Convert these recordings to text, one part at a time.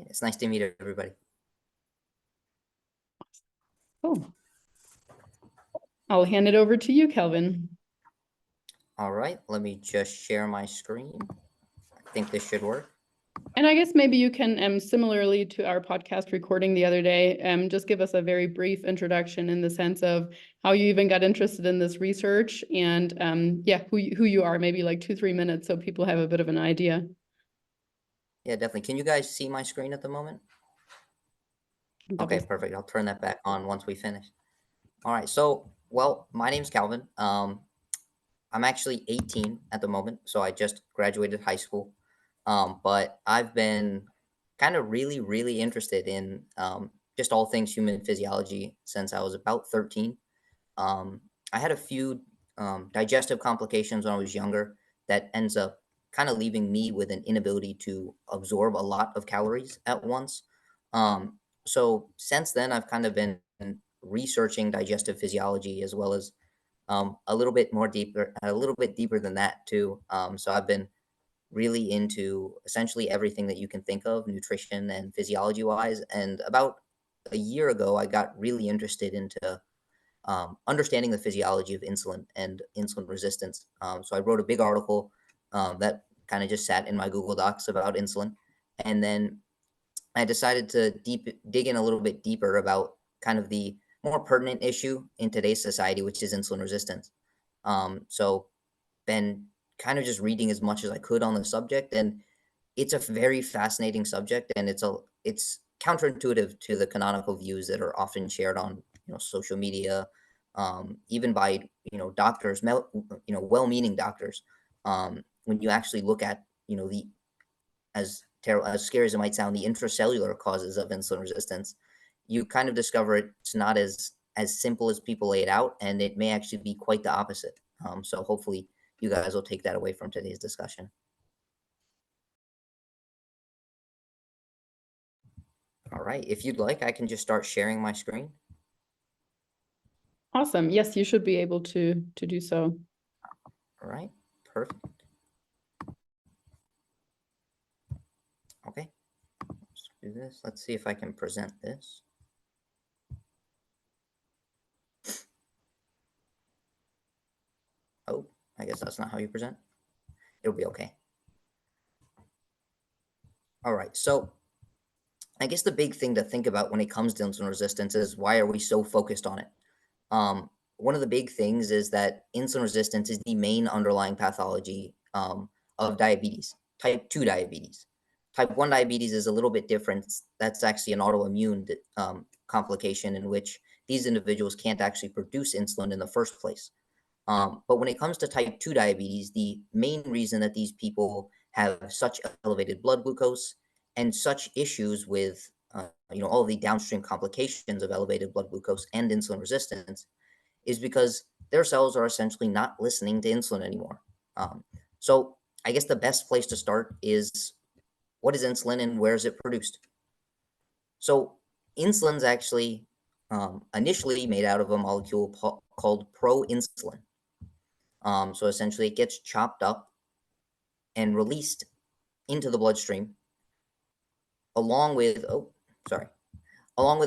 It's nice to meet everybody. Cool. I'll hand it over to you, Kelvin. All right, let me just share my screen. I think this should work. And I guess maybe you can, similarly to our podcast recording the other day, just give us a very brief introduction in the sense of how you even got interested in this research and who you are, maybe like 2-3 minutes so people have a bit of an idea. Yeah, definitely. Can you guys see my screen at the moment? Okay, perfect. I'll turn that back on once we finish. All right, so, well, my name's Calvin. I'm actually 18 at the moment, so I just graduated high school. But I've been kind of really interested in just all things human physiology since I was about 13. I had a few digestive complications when I was younger that ends up kind of leaving me with an inability to absorb a lot of calories at once. So since then, I've kind of been researching digestive physiology as well as a little bit deeper than that too. So I've been really into essentially everything that you can think of, nutrition and physiology wise. And about a year ago, I got really interested into understanding the physiology of insulin and insulin resistance. So I wrote a big article that kind of just sat in my Google Docs about insulin. And then I decided to dig in a little bit deeper about kind of the more pertinent issue in today's society, which is insulin resistance. So been kind of just reading as much as I could on the subject, and it's a very fascinating subject, and it's counterintuitive to the canonical views that are often shared on social media, even by doctors, well-meaning doctors. When you actually look at the as scary as it might sound, the intracellular causes of insulin resistance, you kind of discover it's not as simple as people lay it out, and it may actually be quite the opposite. So hopefully you guys will take that away from today's discussion. All right, if you'd like, I can just start sharing my screen. Awesome. Yes, you should be able to do so. All right, perfect. Okay, let's do this. Let's see if I can present this. Oh, I guess that's not how you present. It'll be okay. All right, so I guess the big thing to think about when it comes to insulin resistance is why are we so focused on it? One of the big things is that insulin resistance is the main underlying pathology of diabetes, type 2 diabetes. Type 1 diabetes is a little bit different. That's actually an autoimmune complication in which these individuals can't actually produce insulin in the first place. But when it comes to type 2 diabetes, the main reason that these people have such elevated blood glucose and such issues with all the downstream complications of elevated blood glucose and insulin resistance is because their cells are essentially not listening to insulin anymore. So I guess the best place to start is, what is insulin and where is it produced? So insulin's actually initially made out of a molecule called proinsulin. So essentially it gets chopped up and released into the bloodstream along with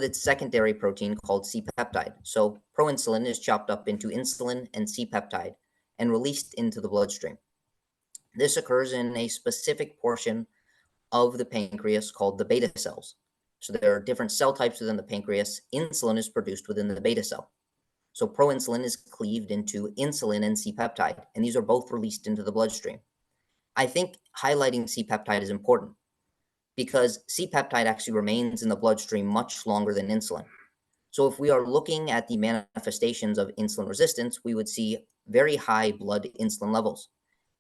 its secondary protein called C-peptide. So proinsulin is chopped up into insulin and C-peptide and released into the bloodstream. This occurs in a specific portion of the pancreas called the beta cells. So there are different cell types within the pancreas. Insulin is produced within the beta cell. So proinsulin is cleaved into insulin and C-peptide, and these are both released into the bloodstream. I think highlighting C-peptide is important because C-peptide actually remains in the bloodstream much longer than insulin. So if we are looking at the manifestations of insulin resistance, we would see very high blood insulin levels.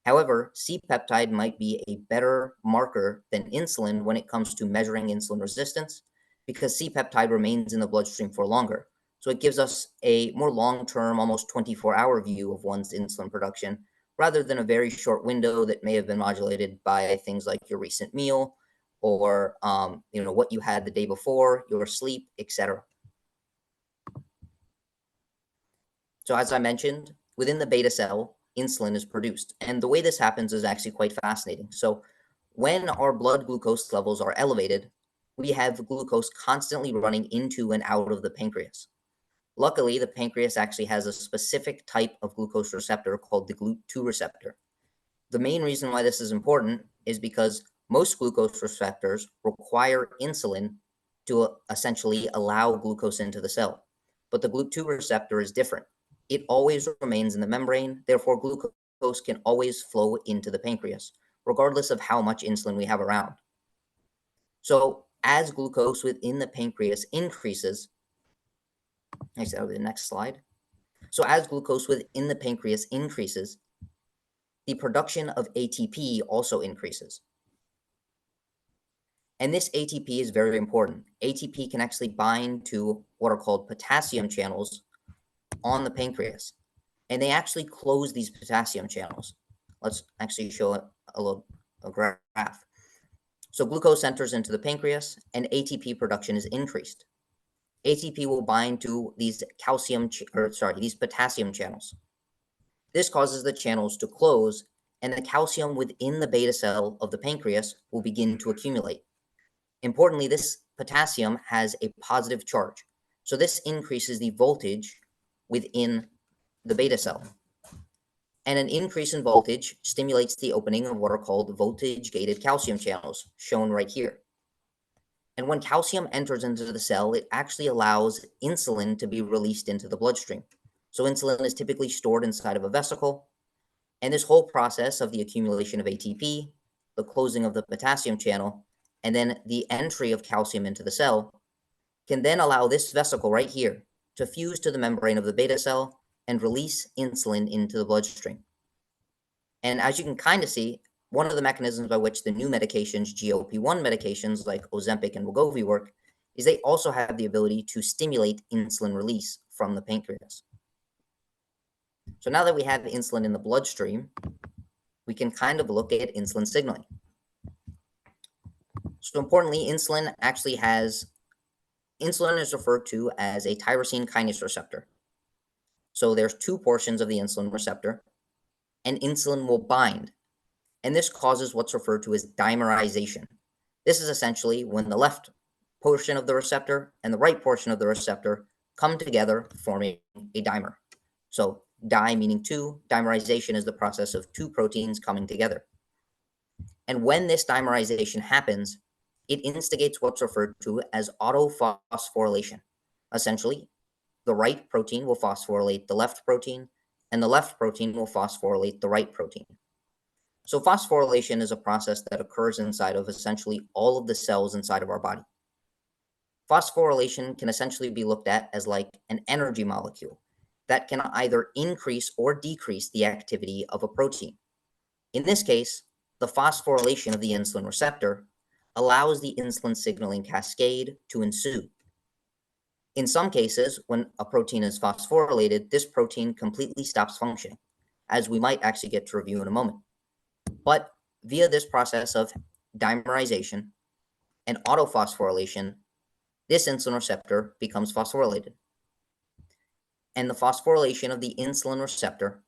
However, C-peptide might be a better marker than insulin when it comes to measuring insulin resistance because C-peptide remains in the bloodstream for longer. So it gives us a more long-term, almost 24-hour view of one's insulin production rather than a very short window that may have been modulated by things like your recent meal or what you had the day before, your sleep, etc. So as I mentioned, within the beta cell, insulin is produced. And the way this happens is actually quite fascinating. So when our blood glucose levels are elevated, we have glucose constantly running into and out of the pancreas. Luckily, the pancreas actually has a specific type of glucose receptor called the GLUT2 receptor. The main reason why this is important is because most glucose receptors require insulin to essentially allow glucose into the cell. But the GLUT2 receptor is different. It always remains in the membrane, therefore glucose can always flow into the pancreas, regardless of how much insulin we have around. So as glucose within the pancreas increases, next, over the next slide. So as glucose within the pancreas increases, the production of ATP also increases. And this ATP is very important. ATP can actually bind to what are called potassium channels on the pancreas. And they actually close these potassium channels. Let's actually show a graph. So glucose enters into the pancreas and ATP production is increased. ATP will bind to these these potassium channels. This causes the channels to close and the calcium within the beta cell of the pancreas will begin to accumulate. Importantly, this potassium has a positive charge. So this increases the voltage within the beta cell. And an increase in voltage stimulates the opening of what are called voltage-gated calcium channels, shown right here. And when calcium enters into the cell, it actually allows insulin to be released into the bloodstream. So insulin is typically stored inside of a vesicle. And this whole process of the accumulation of ATP, the closing of the potassium channel, and then the entry of calcium into the cell can then allow this vesicle right here to fuse to the membrane of the beta cell and release insulin into the bloodstream. And as you can kind of see, one of the mechanisms by which the new medications, GLP-1 medications like Ozempic and Wegovy work, is they also have the ability to stimulate insulin release from the pancreas. So now that we have insulin in the bloodstream, we can kind of look at insulin signaling. So importantly, insulin is referred to as a tyrosine kinase receptor. So there's two portions of the insulin receptor, and insulin will bind. And this causes what's referred to as dimerization. This is essentially when the left portion of the receptor and the right portion of the receptor come together, forming a dimer. So di meaning two, dimerization is the process of two proteins coming together. And when this dimerization happens, it instigates what's referred to as autophosphorylation. Essentially, the right protein will phosphorylate the left protein, and the left protein will phosphorylate the right protein. So phosphorylation is a process that occurs inside of essentially all of the cells inside of our body. Phosphorylation can essentially be looked at as like an energy molecule that can either increase or decrease the activity of a protein. In this case, the phosphorylation of the insulin receptor allows the insulin signaling cascade to ensue. In some cases, when a protein is phosphorylated, this protein completely stops functioning, as we might actually get to review in a moment. But via this process of dimerization and autophosphorylation, this insulin receptor becomes phosphorylated. And the phosphorylation of the insulin receptor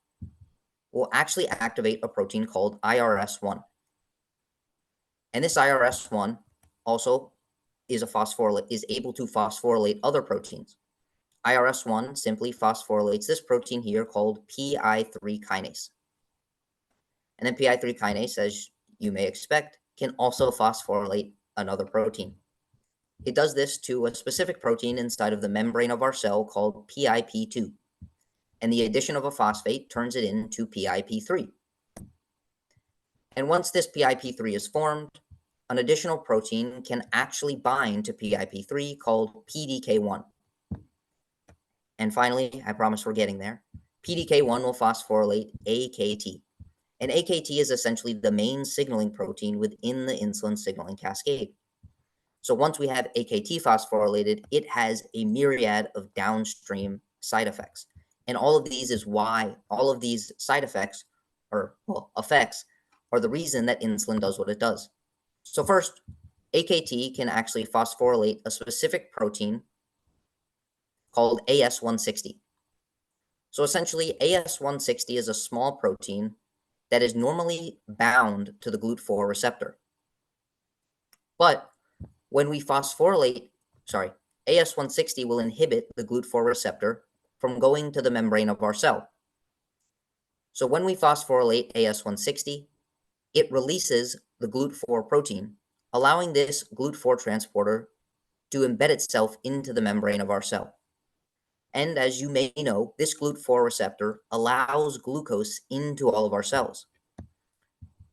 will actually activate a protein called IRS1. And this IRS1 also is able to phosphorylate other proteins. IRS1 simply phosphorylates this protein here called PI3 kinase. And then PI3 kinase, as you may expect, can also phosphorylate another protein. It does this to a specific protein inside of the membrane of our cell called PIP2. And the addition of a phosphate turns it into PIP3. And once this PIP3 is formed, an additional protein can actually bind to PIP3 called PDK1. And finally, I promise we're getting there, PDK1 will phosphorylate AKT. And AKT is essentially the main signaling protein within the insulin signaling cascade. So once we have AKT phosphorylated, it has a myriad of downstream side effects. And all of these side effects, effects, are the reason that insulin does what it does. So first, AKT can actually phosphorylate a specific protein called AS160. So essentially, AS160 is a small protein that is normally bound to the GLUT4 receptor. But When we phosphorylate, AS160 will inhibit the GLUT4 receptor from going to the membrane of our cell. So when we phosphorylate AS160, it releases the GLUT4 protein, allowing this GLUT4 transporter to embed itself into the membrane of our cell. And as you may know, this GLUT4 receptor allows glucose into all of our cells.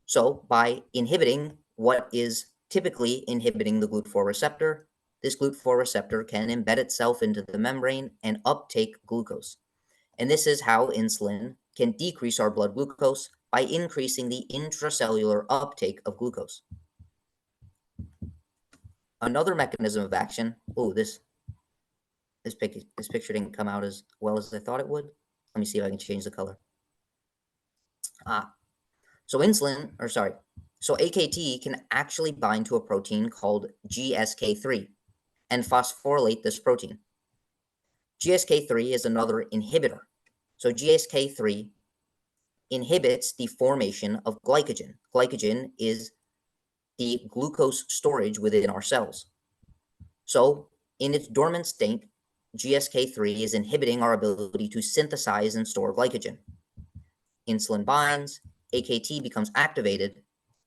So by inhibiting what is typically inhibiting the GLUT4 receptor, this GLUT4 receptor can embed itself into the membrane and uptake glucose. And this is how insulin can decrease our blood glucose by increasing the intracellular uptake of glucose. Another mechanism of action, this picture didn't come out as well as I thought it would. Let me see if I can change the color. So AKT can actually bind to a protein called GSK3 and phosphorylate this protein. GSK3 is another inhibitor. So GSK3 inhibits the formation of glycogen. Glycogen is the glucose storage within our cells. So in its dormant state, GSK3 is inhibiting our ability to synthesize and store glycogen. Insulin binds, AKT becomes activated,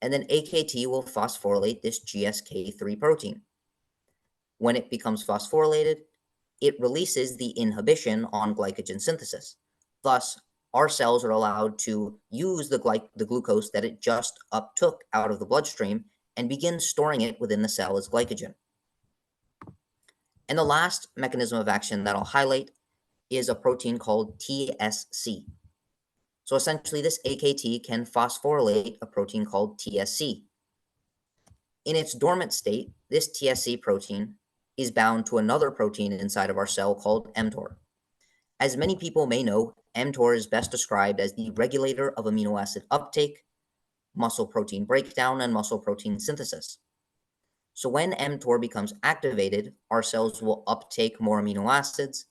and then AKT will phosphorylate this GSK3 protein. When it becomes phosphorylated, it releases the inhibition on glycogen synthesis. Thus, our cells are allowed to use the glucose that it just uptook out of the bloodstream and begin storing it within the cell as glycogen. And the last mechanism of action that I'll highlight is a protein called TSC. So essentially, this AKT can phosphorylate a protein called TSC. In its dormant state, this TSC protein is bound to another protein inside of our cell called mTOR. As many people may know, mTOR is best described as the regulator of amino acid uptake, muscle protein breakdown, and muscle protein synthesis. So when mTOR becomes activated, our cells will uptake more amino acids,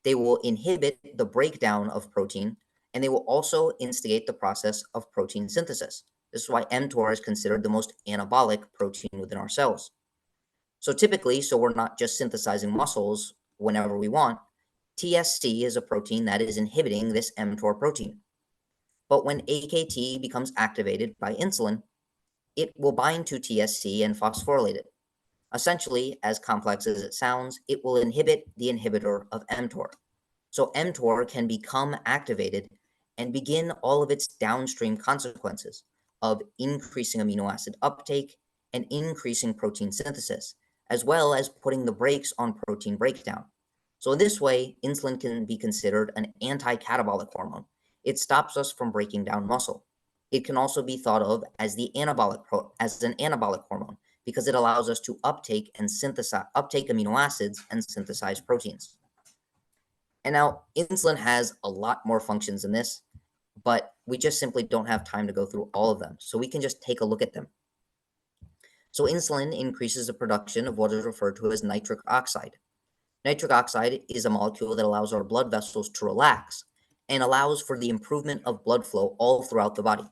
they will inhibit the breakdown of protein, and they will also instigate the process of protein synthesis. This is why mTOR is considered the most anabolic protein within our cells. So typically, so we're not just synthesizing muscles whenever we want, TSC is a protein that is inhibiting this mTOR protein. But when AKT becomes activated by insulin, it will bind to TSC and phosphorylate it. Essentially, as complex as it sounds, it will inhibit the inhibitor of mTOR. So mTOR can become activated and begin all of its downstream consequences of increasing amino acid uptake and increasing protein synthesis, as well as putting the brakes on protein breakdown. So in this way, insulin can be considered an anti-catabolic hormone. It stops us from breaking down muscle. It can also be thought of as an anabolic hormone because it allows us to uptake amino acids and synthesize proteins. And now insulin has a lot more functions than this, but we just simply don't have time to go through all of them. So we can just take a look at them. So insulin increases the production of what is referred to as nitric oxide. Nitric oxide is a molecule that allows our blood vessels to relax and allows for the improvement of blood flow all throughout the body.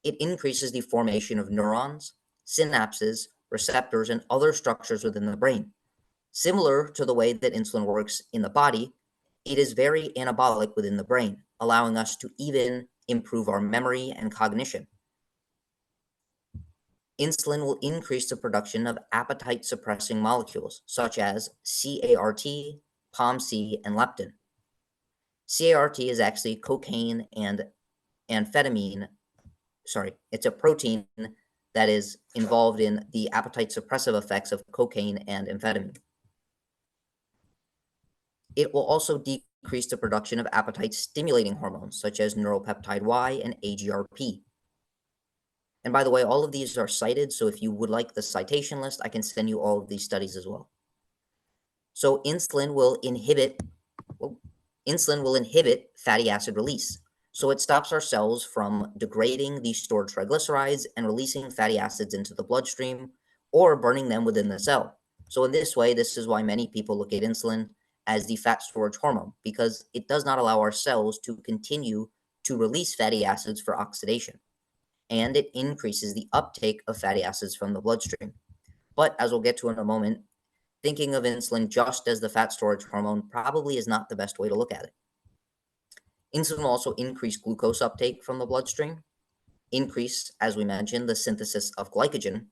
It increases the formation of neurons, synapses, receptors, and other structures within the brain. Similar to the way that insulin works in the body, it is very anabolic within the brain, allowing us to even improve our memory and cognition. Insulin will increase the production of appetite-suppressing molecules, such as CART, POMC, and leptin. CART is actually cocaine and amphetamine. It's a protein that is involved in the appetite-suppressive effects of cocaine and amphetamine. It will also decrease the production of appetite-stimulating hormones, such as neuropeptide Y and AGRP. And by the way, all of these are cited, so if you would like the citation list, I can send you all of these studies as well. So insulin will inhibit fatty acid release. So it stops our cells from degrading these stored triglycerides and releasing fatty acids into the bloodstream or burning them within the cell. So in this way, this is why many people look at insulin as the fat storage hormone, because it does not allow our cells to continue to release fatty acids for oxidation. And it increases the uptake of fatty acids from the bloodstream. But as we'll get to in a moment, thinking of insulin just as the fat storage hormone probably is not the best way to look at it. Insulin will also increase glucose uptake from the bloodstream, increase, as we mentioned, the synthesis of glycogen.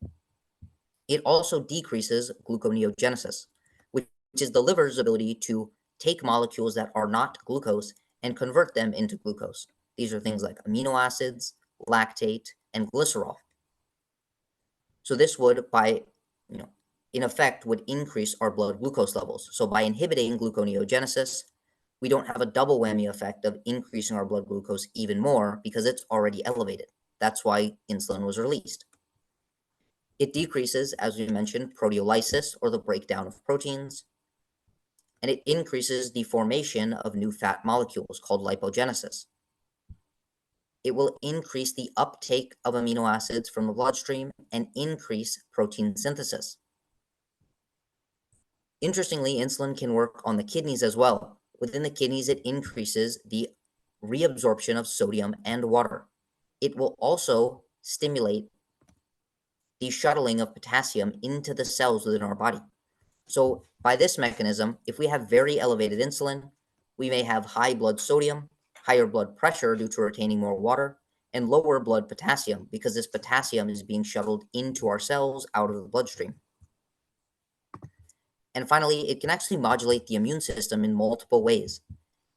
It also decreases gluconeogenesis, which is the liver's ability to take molecules that are not glucose and convert them into glucose. These are things like amino acids, lactate, and glycerol. So this would, in effect, would increase our blood glucose levels. So by inhibiting gluconeogenesis, we don't have a double whammy effect of increasing our blood glucose even more because it's already elevated. That's why insulin was released. It decreases, as we mentioned, proteolysis, or the breakdown of proteins, and it increases the formation of new fat molecules called lipogenesis. It will increase the uptake of amino acids from the bloodstream and increase protein synthesis. Interestingly, insulin can work on the kidneys as well. Within the kidneys, it increases the reabsorption of sodium and water. It will also stimulate the shuttling of potassium into the cells within our body. So by this mechanism, if we have very elevated insulin, we may have high blood sodium, higher blood pressure due to retaining more water, and lower blood potassium because this potassium is being shuttled into our cells out of the bloodstream. And finally, it can actually modulate the immune system in multiple ways.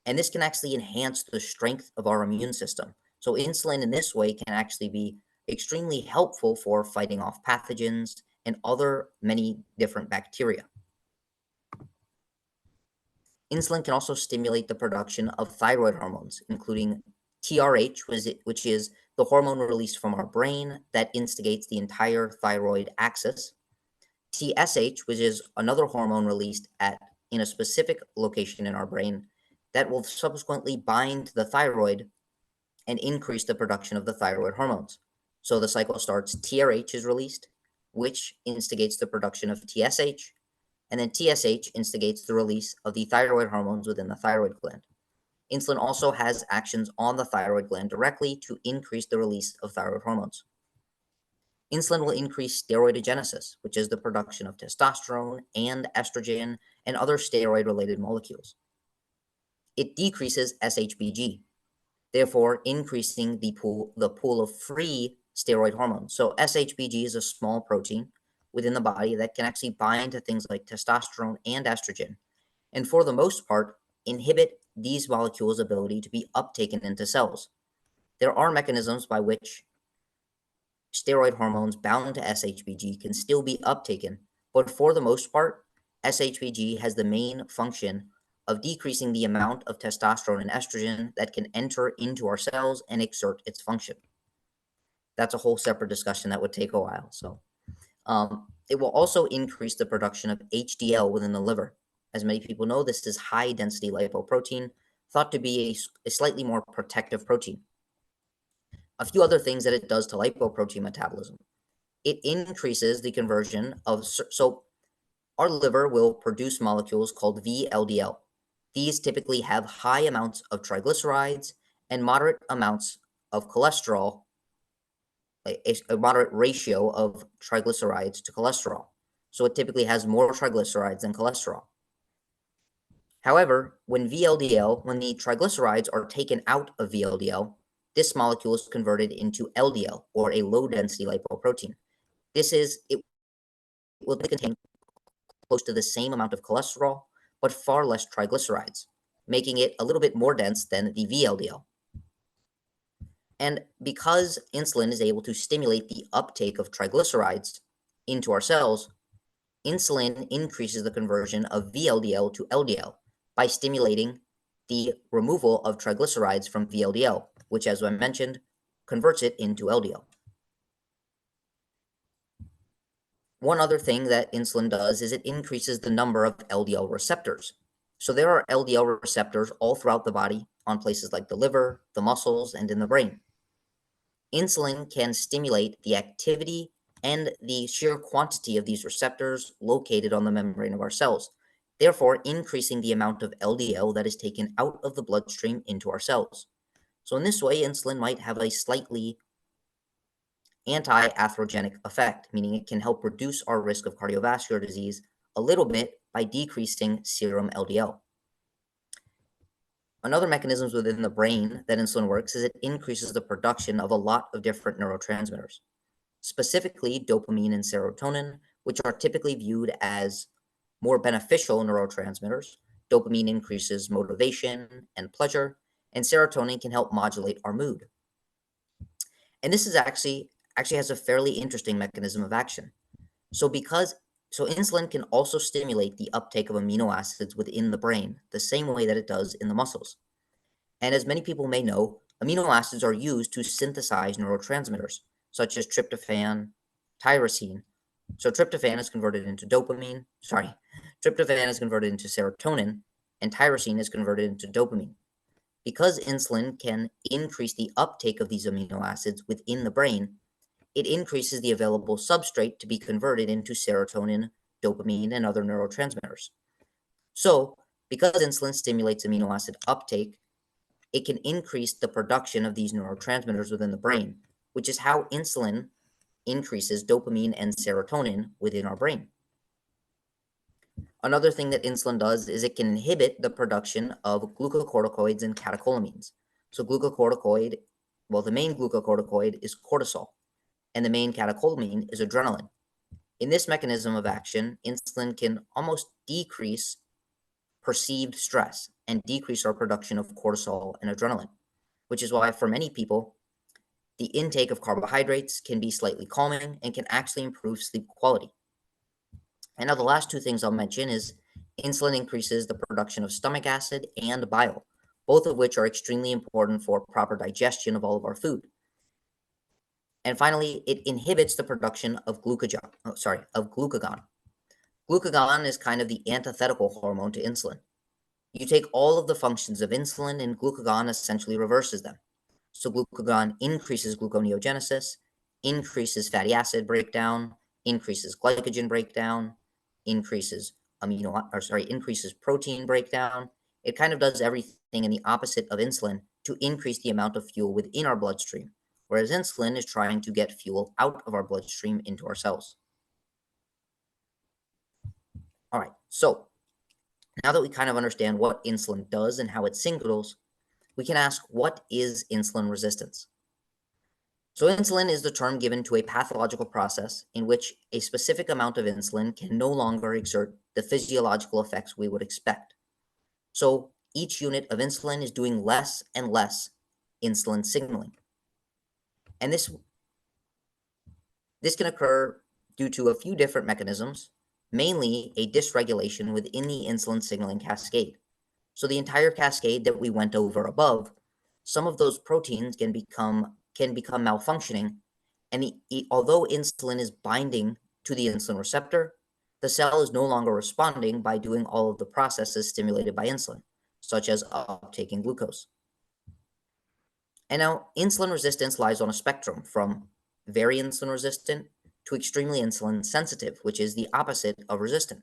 And this can actually enhance the strength of our immune system. So insulin in this way can actually be extremely helpful for fighting off pathogens and other many different bacteria. Insulin can also stimulate the production of thyroid hormones, including TRH, which is the hormone released from our brain that instigates the entire thyroid axis. TSH, which is another hormone released in a specific location in our brain that will subsequently bind to the thyroid and increase the production of the thyroid hormones. So the cycle starts, TRH is released, which instigates the production of TSH, and then TSH instigates the release of the thyroid hormones within the thyroid gland. Insulin also has actions on the thyroid gland directly to increase the release of thyroid hormones. Insulin will increase steroidogenesis, which is the production of testosterone and estrogen and other steroid-related molecules. It decreases SHBG, therefore increasing the pool of free steroid hormones. So SHBG is a small protein within the body that can actually bind to things like testosterone and estrogen, and for the most part, inhibit these molecules' ability to be uptaken into cells. There are mechanisms by which steroid hormones bound to SHBG can still be uptaken, but for the most part, SHBG has the main function of decreasing the amount of testosterone and estrogen that can enter into our cells and exert its function. That's a whole separate discussion that would take a while. So it will also increase the production of HDL within the liver. As many people know, this is high density lipoprotein, thought to be a slightly more protective protein. A few other things that it does to lipoprotein metabolism. It increases the conversion of, so our liver will produce molecules called VLDL. These typically have high amounts of triglycerides and moderate amounts of cholesterol, a moderate ratio of triglycerides to cholesterol. So it typically has more triglycerides than cholesterol. However, when the triglycerides are taken out of VLDL, this molecule is converted into LDL, or a low-density lipoprotein. It will contain close to the same amount of cholesterol, but far less triglycerides, making it a little bit more dense than the VLDL. And because insulin is able to stimulate the uptake of triglycerides into our cells, insulin increases the conversion of VLDL to LDL by stimulating the removal of triglycerides from VLDL, which, as I mentioned, converts it into LDL. One other thing that insulin does is it increases the number of LDL receptors. So there are LDL receptors all throughout the body on places like the liver, the muscles, and in the brain. Insulin can stimulate the activity and the sheer quantity of these receptors located on the membrane of our cells, therefore increasing the amount of LDL that is taken out of the bloodstream into our cells. So in this way, insulin might have a slightly anti-atherogenic effect, meaning it can help reduce our risk of cardiovascular disease a little bit by decreasing serum LDL. Another mechanism within the brain that insulin works is it increases the production of a lot of different neurotransmitters, specifically dopamine and serotonin, which are typically viewed as more beneficial neurotransmitters. Dopamine increases motivation and pleasure, and serotonin can help modulate our mood. And this is actually has a fairly interesting mechanism of action. So insulin can also stimulate the uptake of amino acids within the brain, the same way that it does in the muscles. And as many people may know, amino acids are used to synthesize neurotransmitters, such as tryptophan, tyrosine. So tryptophan is converted into serotonin, and tyrosine is converted into dopamine. Because insulin can increase the uptake of these amino acids within the brain, it increases the available substrate to be converted into serotonin, dopamine, and other neurotransmitters. So, because insulin stimulates amino acid uptake, it can increase the production of these neurotransmitters within the brain, which is how insulin increases dopamine and serotonin within our brain. Another thing that insulin does is it can inhibit the production of glucocorticoids and catecholamines. So the main glucocorticoid is cortisol, and the main catecholamine is adrenaline. In this mechanism of action, insulin can almost decrease perceived stress and decrease our production of cortisol and adrenaline, which is why for many people, the intake of carbohydrates can be slightly calming and can actually improve sleep quality. And now the last two things I'll mention is insulin increases the production of stomach acid and bile, both of which are extremely important for proper digestion of all of our food. And finally, it inhibits the production of glucagon. Glucagon is kind of the antithetical hormone to insulin. You take all of the functions of insulin and glucagon essentially reverses them. So glucagon increases gluconeogenesis, increases fatty acid breakdown, increases glycogen breakdown, increases protein breakdown. It kind of does everything in the opposite of insulin to increase the amount of fuel within our bloodstream, whereas insulin is trying to get fuel out of our bloodstream into our cells. All right, so now that we kind of understand what insulin does and how it signals, we can ask, what is insulin resistance? So insulin is the term given to a pathological process in which a specific amount of insulin can no longer exert the physiological effects we would expect. So each unit of insulin is doing less and less insulin signaling. And this can occur due to a few different mechanisms, mainly a dysregulation within the insulin signaling cascade. So the entire cascade that we went over above, some of those proteins can become malfunctioning, and although insulin is binding to the insulin receptor, the cell is no longer responding by doing all of the processes stimulated by insulin, such as uptaking glucose. And now insulin resistance lies on a spectrum from very insulin resistant to extremely insulin sensitive, which is the opposite of resistant.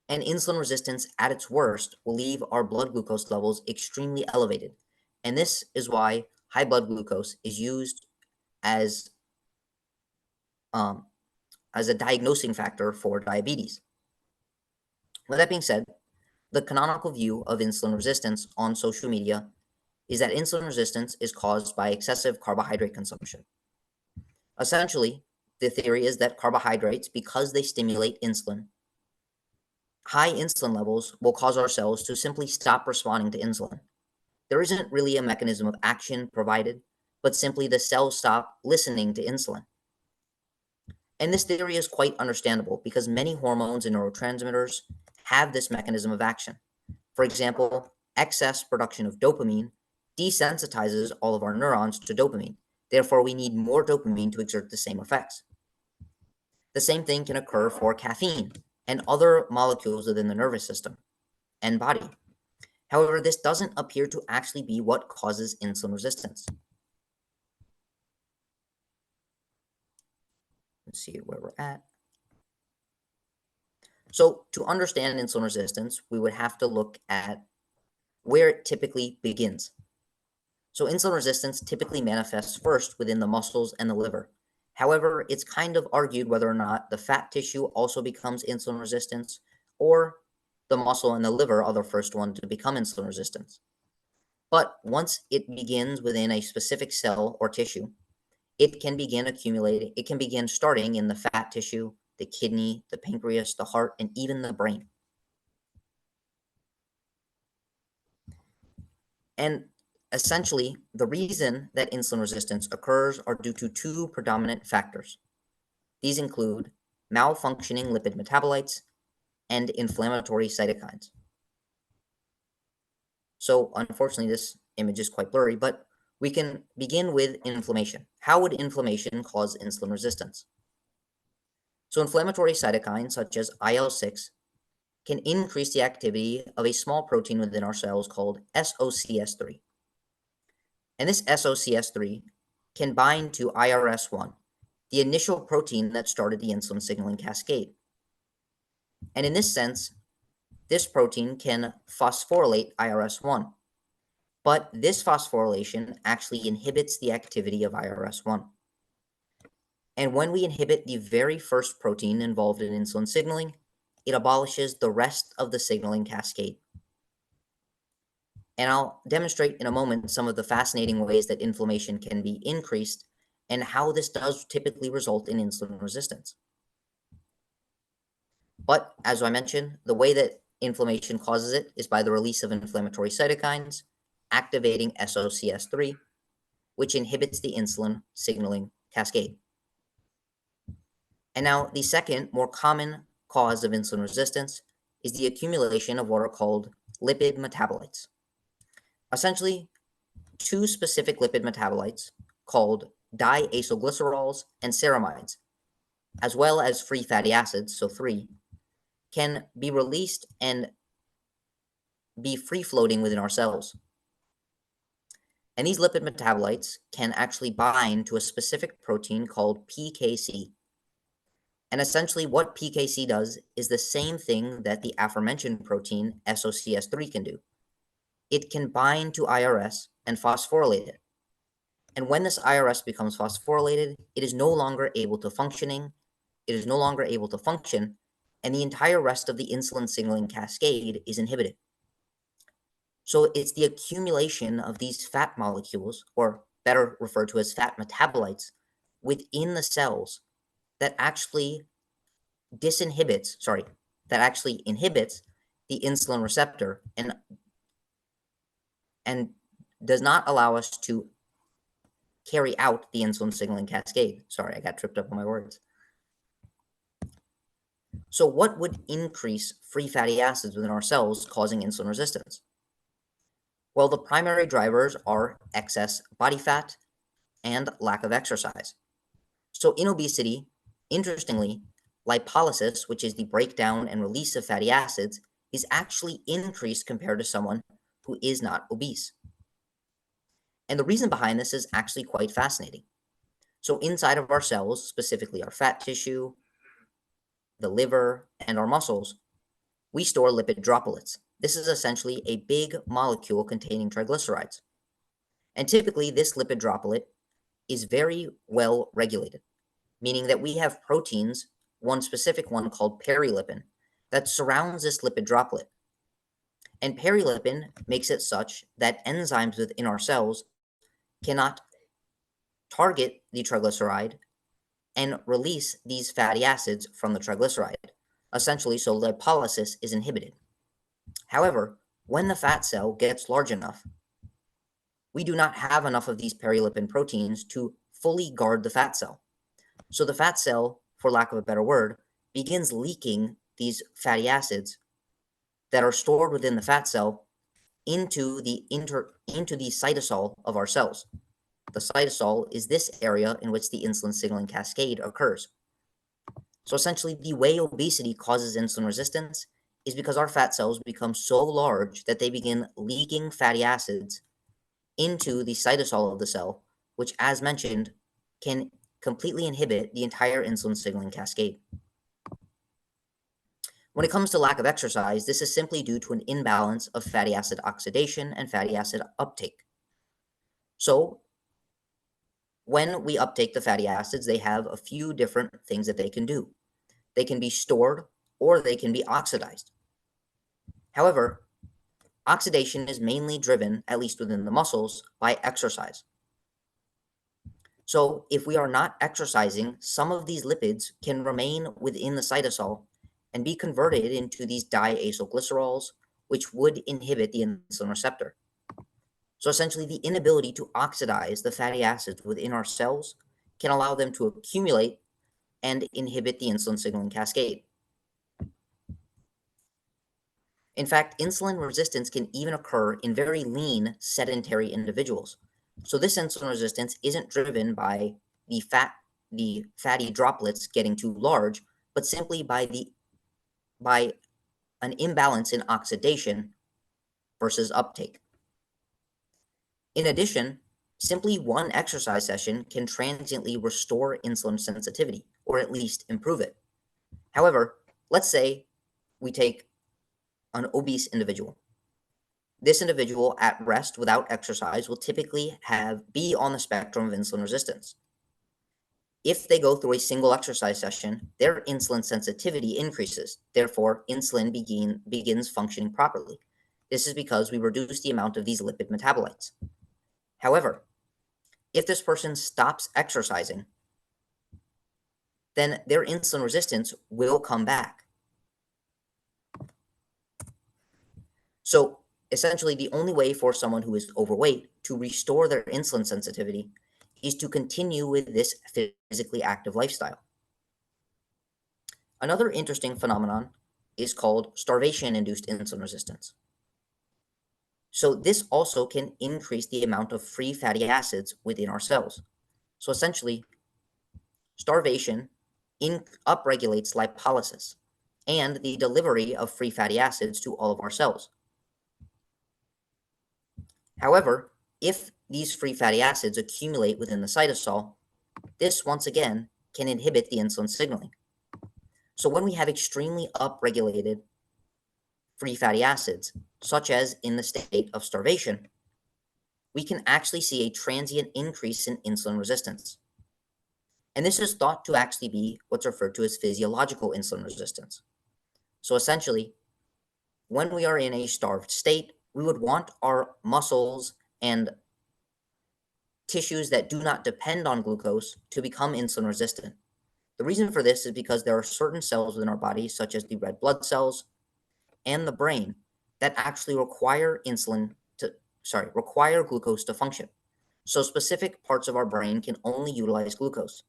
And insulin resistance at its worst will leave our blood glucose levels extremely elevated. And this is why high blood glucose is used as a diagnosing factor for diabetes. With that being said, the canonical view of insulin resistance on social media is that insulin resistance is caused by excessive carbohydrate consumption. Essentially, the theory is that carbohydrates, because they stimulate insulin, high insulin levels will cause our cells to simply stop responding to insulin. There isn't really a mechanism of action provided, but simply the cells stop listening to insulin. And this theory is quite understandable because many hormones and neurotransmitters have this mechanism of action. For example, excess production of dopamine desensitizes all of our neurons to dopamine. Therefore, we need more dopamine to exert the same effects. The same thing can occur for caffeine and other molecules within the nervous system and body. However, this doesn't appear to actually be what causes insulin resistance. Let's see where we're at. So to understand insulin resistance, we would have to look at where it typically begins. So insulin resistance typically manifests first within the muscles and the liver. However, it's kind of argued whether or not the fat tissue also becomes insulin resistant, or the muscle and the liver are the first one to become insulin resistant. But once it begins within a specific cell or tissue, it can begin accumulating, it can begin starting in the fat tissue, the kidney, the pancreas, the heart, and even the brain. And essentially, the reason that insulin resistance occurs are due to two predominant factors. These include malfunctioning lipid metabolites and inflammatory cytokines. So unfortunately, this image is quite blurry, but we can begin with inflammation. How would inflammation cause insulin resistance? So inflammatory cytokines such as IL-6 can increase the activity of a small protein within our cells called SOCS3. And this SOCS3 can bind to IRS1, the initial protein that started the insulin signaling cascade. And in this sense, this protein can phosphorylate IRS1, but this phosphorylation actually inhibits the activity of IRS1. And when we inhibit the very first protein involved in insulin signaling, it abolishes the rest of the signaling cascade. And I'll demonstrate in a moment some of the fascinating ways that inflammation can be increased and how this does typically result in insulin resistance. But as I mentioned, the way that inflammation causes it is by the release of inflammatory cytokines, activating SOCS3, which inhibits the insulin signaling cascade. And now the second, more common cause of insulin resistance is the accumulation of what are called lipid metabolites. Essentially, two specific lipid metabolites called diacylglycerols and ceramides, as well as free fatty acids, so 3, can be released and be free-floating within our cells. And these lipid metabolites can actually bind to a specific protein called PKC. And essentially what PKC does is the same thing that the aforementioned protein SOCS3 can do. It can bind to IRS and phosphorylate it. And when this IRS becomes phosphorylated, it is no longer able to function, and the entire rest of the insulin signaling cascade is inhibited. So it's the accumulation of these fat molecules, or better referred to as fat metabolites, within the cells that actually inhibits the insulin receptor and does not allow us to carry out the insulin signaling cascade. Sorry, I got tripped up on my words. So what would increase free fatty acids within our cells causing insulin resistance? Well, the primary drivers are excess body fat and lack of exercise. So in obesity, interestingly, lipolysis, which is the breakdown and release of fatty acids, is actually increased compared to someone who is not obese. And the reason behind this is actually quite fascinating. So inside of our cells, specifically our fat tissue, the liver, and our muscles, we store lipid droplets. This is essentially a big molecule containing triglycerides. And typically, this lipid droplet is very well regulated, meaning that we have proteins, one specific one called perilipin, that surrounds this lipid droplet. And perilipin makes it such that enzymes within our cells cannot target the triglyceride and release these fatty acids from the triglyceride. Essentially, so lipolysis is inhibited. However, when the fat cell gets large enough, we do not have enough of these perilipin proteins to fully guard the fat cell. So the fat cell, for lack of a better word, begins leaking these fatty acids that are stored within the fat cell into the cytosol of our cells. The cytosol is this area in which the insulin signaling cascade occurs. So essentially, the way obesity causes insulin resistance is because our fat cells become so large that they begin leaking fatty acids into the cytosol of the cell, which, as mentioned, can completely inhibit the entire insulin signaling cascade. When it comes to lack of exercise, this is simply due to an imbalance of fatty acid oxidation and fatty acid uptake. So when we uptake the fatty acids, they have a few different things that they can do. They can be stored or they can be oxidized. However, oxidation is mainly driven, at least within the muscles, by exercise. So if we are not exercising, some of these lipids can remain within the cytosol and be converted into these diacylglycerols, which would inhibit the insulin receptor. So essentially, the inability to oxidize the fatty acids within our cells can allow them to accumulate and inhibit the insulin signaling cascade. In fact, insulin resistance can even occur in very lean, sedentary individuals. So this insulin resistance isn't driven by the fatty droplets getting too large, but simply by an imbalance in oxidation versus uptake. In addition, simply one exercise session can transiently restore insulin sensitivity, or at least improve it. However, let's say we take an obese individual. This individual at rest without exercise will typically be on the spectrum of insulin resistance. If they go through a single exercise session, their insulin sensitivity increases. Therefore, insulin begins functioning properly. This is because we reduce the amount of these lipid metabolites. However, if this person stops exercising, then their insulin resistance will come back. So essentially, the only way for someone who is overweight to restore their insulin sensitivity is to continue with this physically active lifestyle. Another interesting phenomenon is called starvation-induced insulin resistance. So this also can increase the amount of free fatty acids within our cells. So essentially, starvation upregulates lipolysis and the delivery of free fatty acids to all of our cells. However, if these free fatty acids accumulate within the cytosol, this once again can inhibit the insulin signaling. So when we have extremely upregulated free fatty acids, such as in the state of starvation, we can actually see a transient increase in insulin resistance. And this is thought to actually be what's referred to as physiological insulin resistance. So essentially, when we are in a starved state, we would want our muscles and tissues that do not depend on glucose to become insulin resistant. The reason for this is because there are certain cells within our body, such as the red blood cells and the brain, that actually require glucose to function. So specific parts of our brain can only utilize glucose,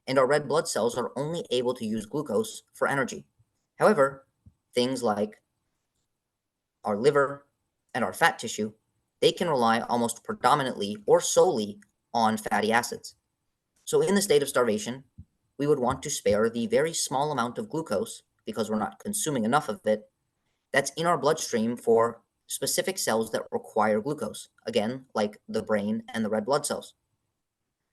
and our red blood cells are only able to use glucose for energy. However, things like our liver and our fat tissue, they can rely almost predominantly or solely on fatty acids. So in the state of starvation, we would want to spare the very small amount of glucose, because we're not consuming enough of it, that's in our bloodstream for specific cells that require glucose, again, like the brain and the red blood cells.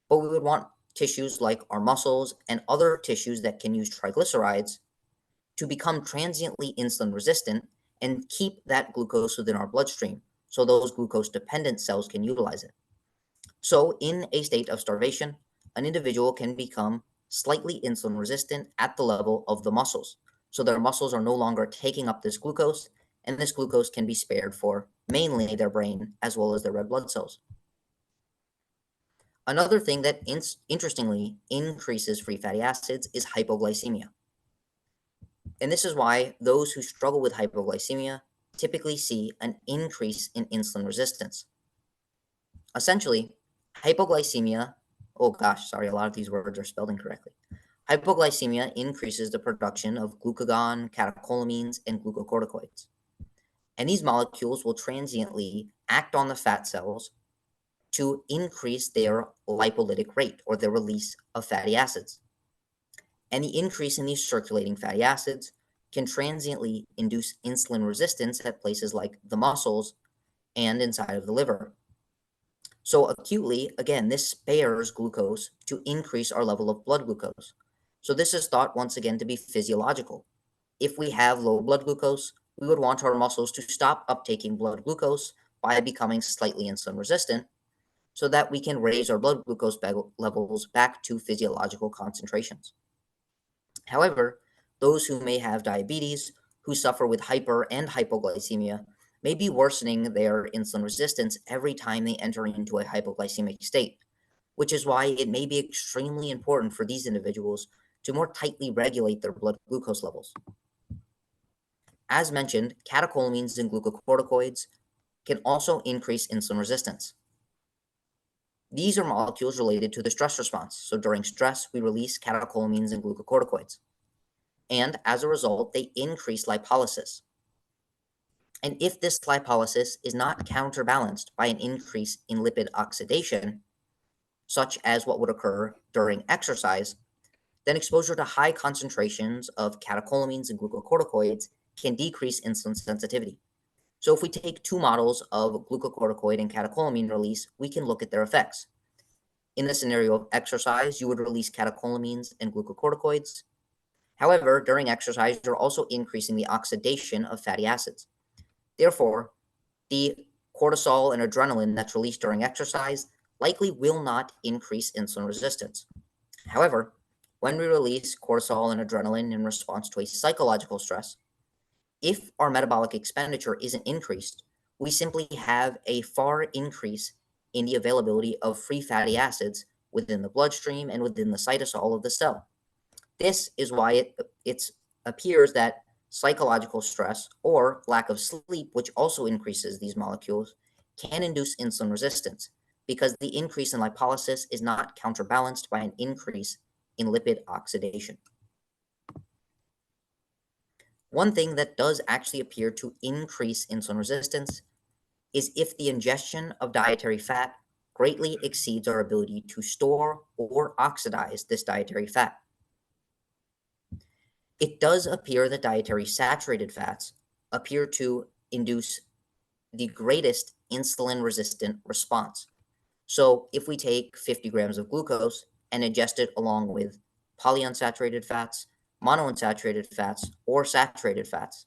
But we would want tissues like our muscles and other tissues that can use triglycerides to become transiently insulin resistant and keep that glucose within our bloodstream so those glucose dependent cells can utilize it. So in a state of starvation, an individual can become slightly insulin resistant at the level of the muscles. So their muscles are no longer taking up this glucose, and this glucose can be spared for mainly their brain as well as their red blood cells. Another thing that interestingly increases free fatty acids is hypoglycemia. And this is why those who struggle with hypoglycemia typically see an increase in insulin resistance. Essentially, hypoglycemia, oh gosh, sorry, a lot of these words are spelled incorrectly. Hypoglycemia increases the production of glucagon, catecholamines, and glucocorticoids. And these molecules will transiently act on the fat cells to increase their lipolytic rate, or their release of fatty acids. And the increase in these circulating fatty acids can transiently induce insulin resistance at places like the muscles and inside of the liver. So acutely, again, this spares glucose to increase our level of blood glucose. So this is thought once again to be physiological. If we have low blood glucose, we would want our muscles to stop uptaking blood glucose by becoming slightly insulin resistant. so that we can raise our blood glucose levels back to physiological concentrations. However, those who may have diabetes, who suffer with hyper and hypoglycemia, may be worsening their insulin resistance every time they enter into a hypoglycemic state, which is why it may be extremely important for these individuals to more tightly regulate their blood glucose levels. As mentioned, catecholamines and glucocorticoids can also increase insulin resistance. These are molecules related to the stress response. So during stress, we release catecholamines and glucocorticoids. And as a result, they increase lipolysis. And if this lipolysis is not counterbalanced by an increase in lipid oxidation, such as what would occur during exercise, then exposure to high concentrations of catecholamines and glucocorticoids can decrease insulin sensitivity. So if we take two models of glucocorticoid and catecholamine release, we can look at their effects. In the scenario of exercise, you would release catecholamines and glucocorticoids. However, during exercise, you're also increasing the oxidation of fatty acids. Therefore, the cortisol and adrenaline that's released during exercise likely will not increase insulin resistance. However, when we release cortisol and adrenaline in response to a psychological stress, if our metabolic expenditure isn't increased, we simply have a far increase in the availability of free fatty acids within the bloodstream and within the cytosol of the cell. This is why it appears that psychological stress or lack of sleep, which also increases these molecules, can induce insulin resistance because the increase in lipolysis is not counterbalanced by an increase in lipid oxidation. One thing that does actually appear to increase insulin resistance is if the ingestion of dietary fat greatly exceeds our ability to store or oxidize this dietary fat. It does appear that dietary saturated fats appear to induce the greatest insulin-resistant response. So if we take 50 grams of glucose and ingest it along with polyunsaturated fats, monounsaturated fats, or saturated fats,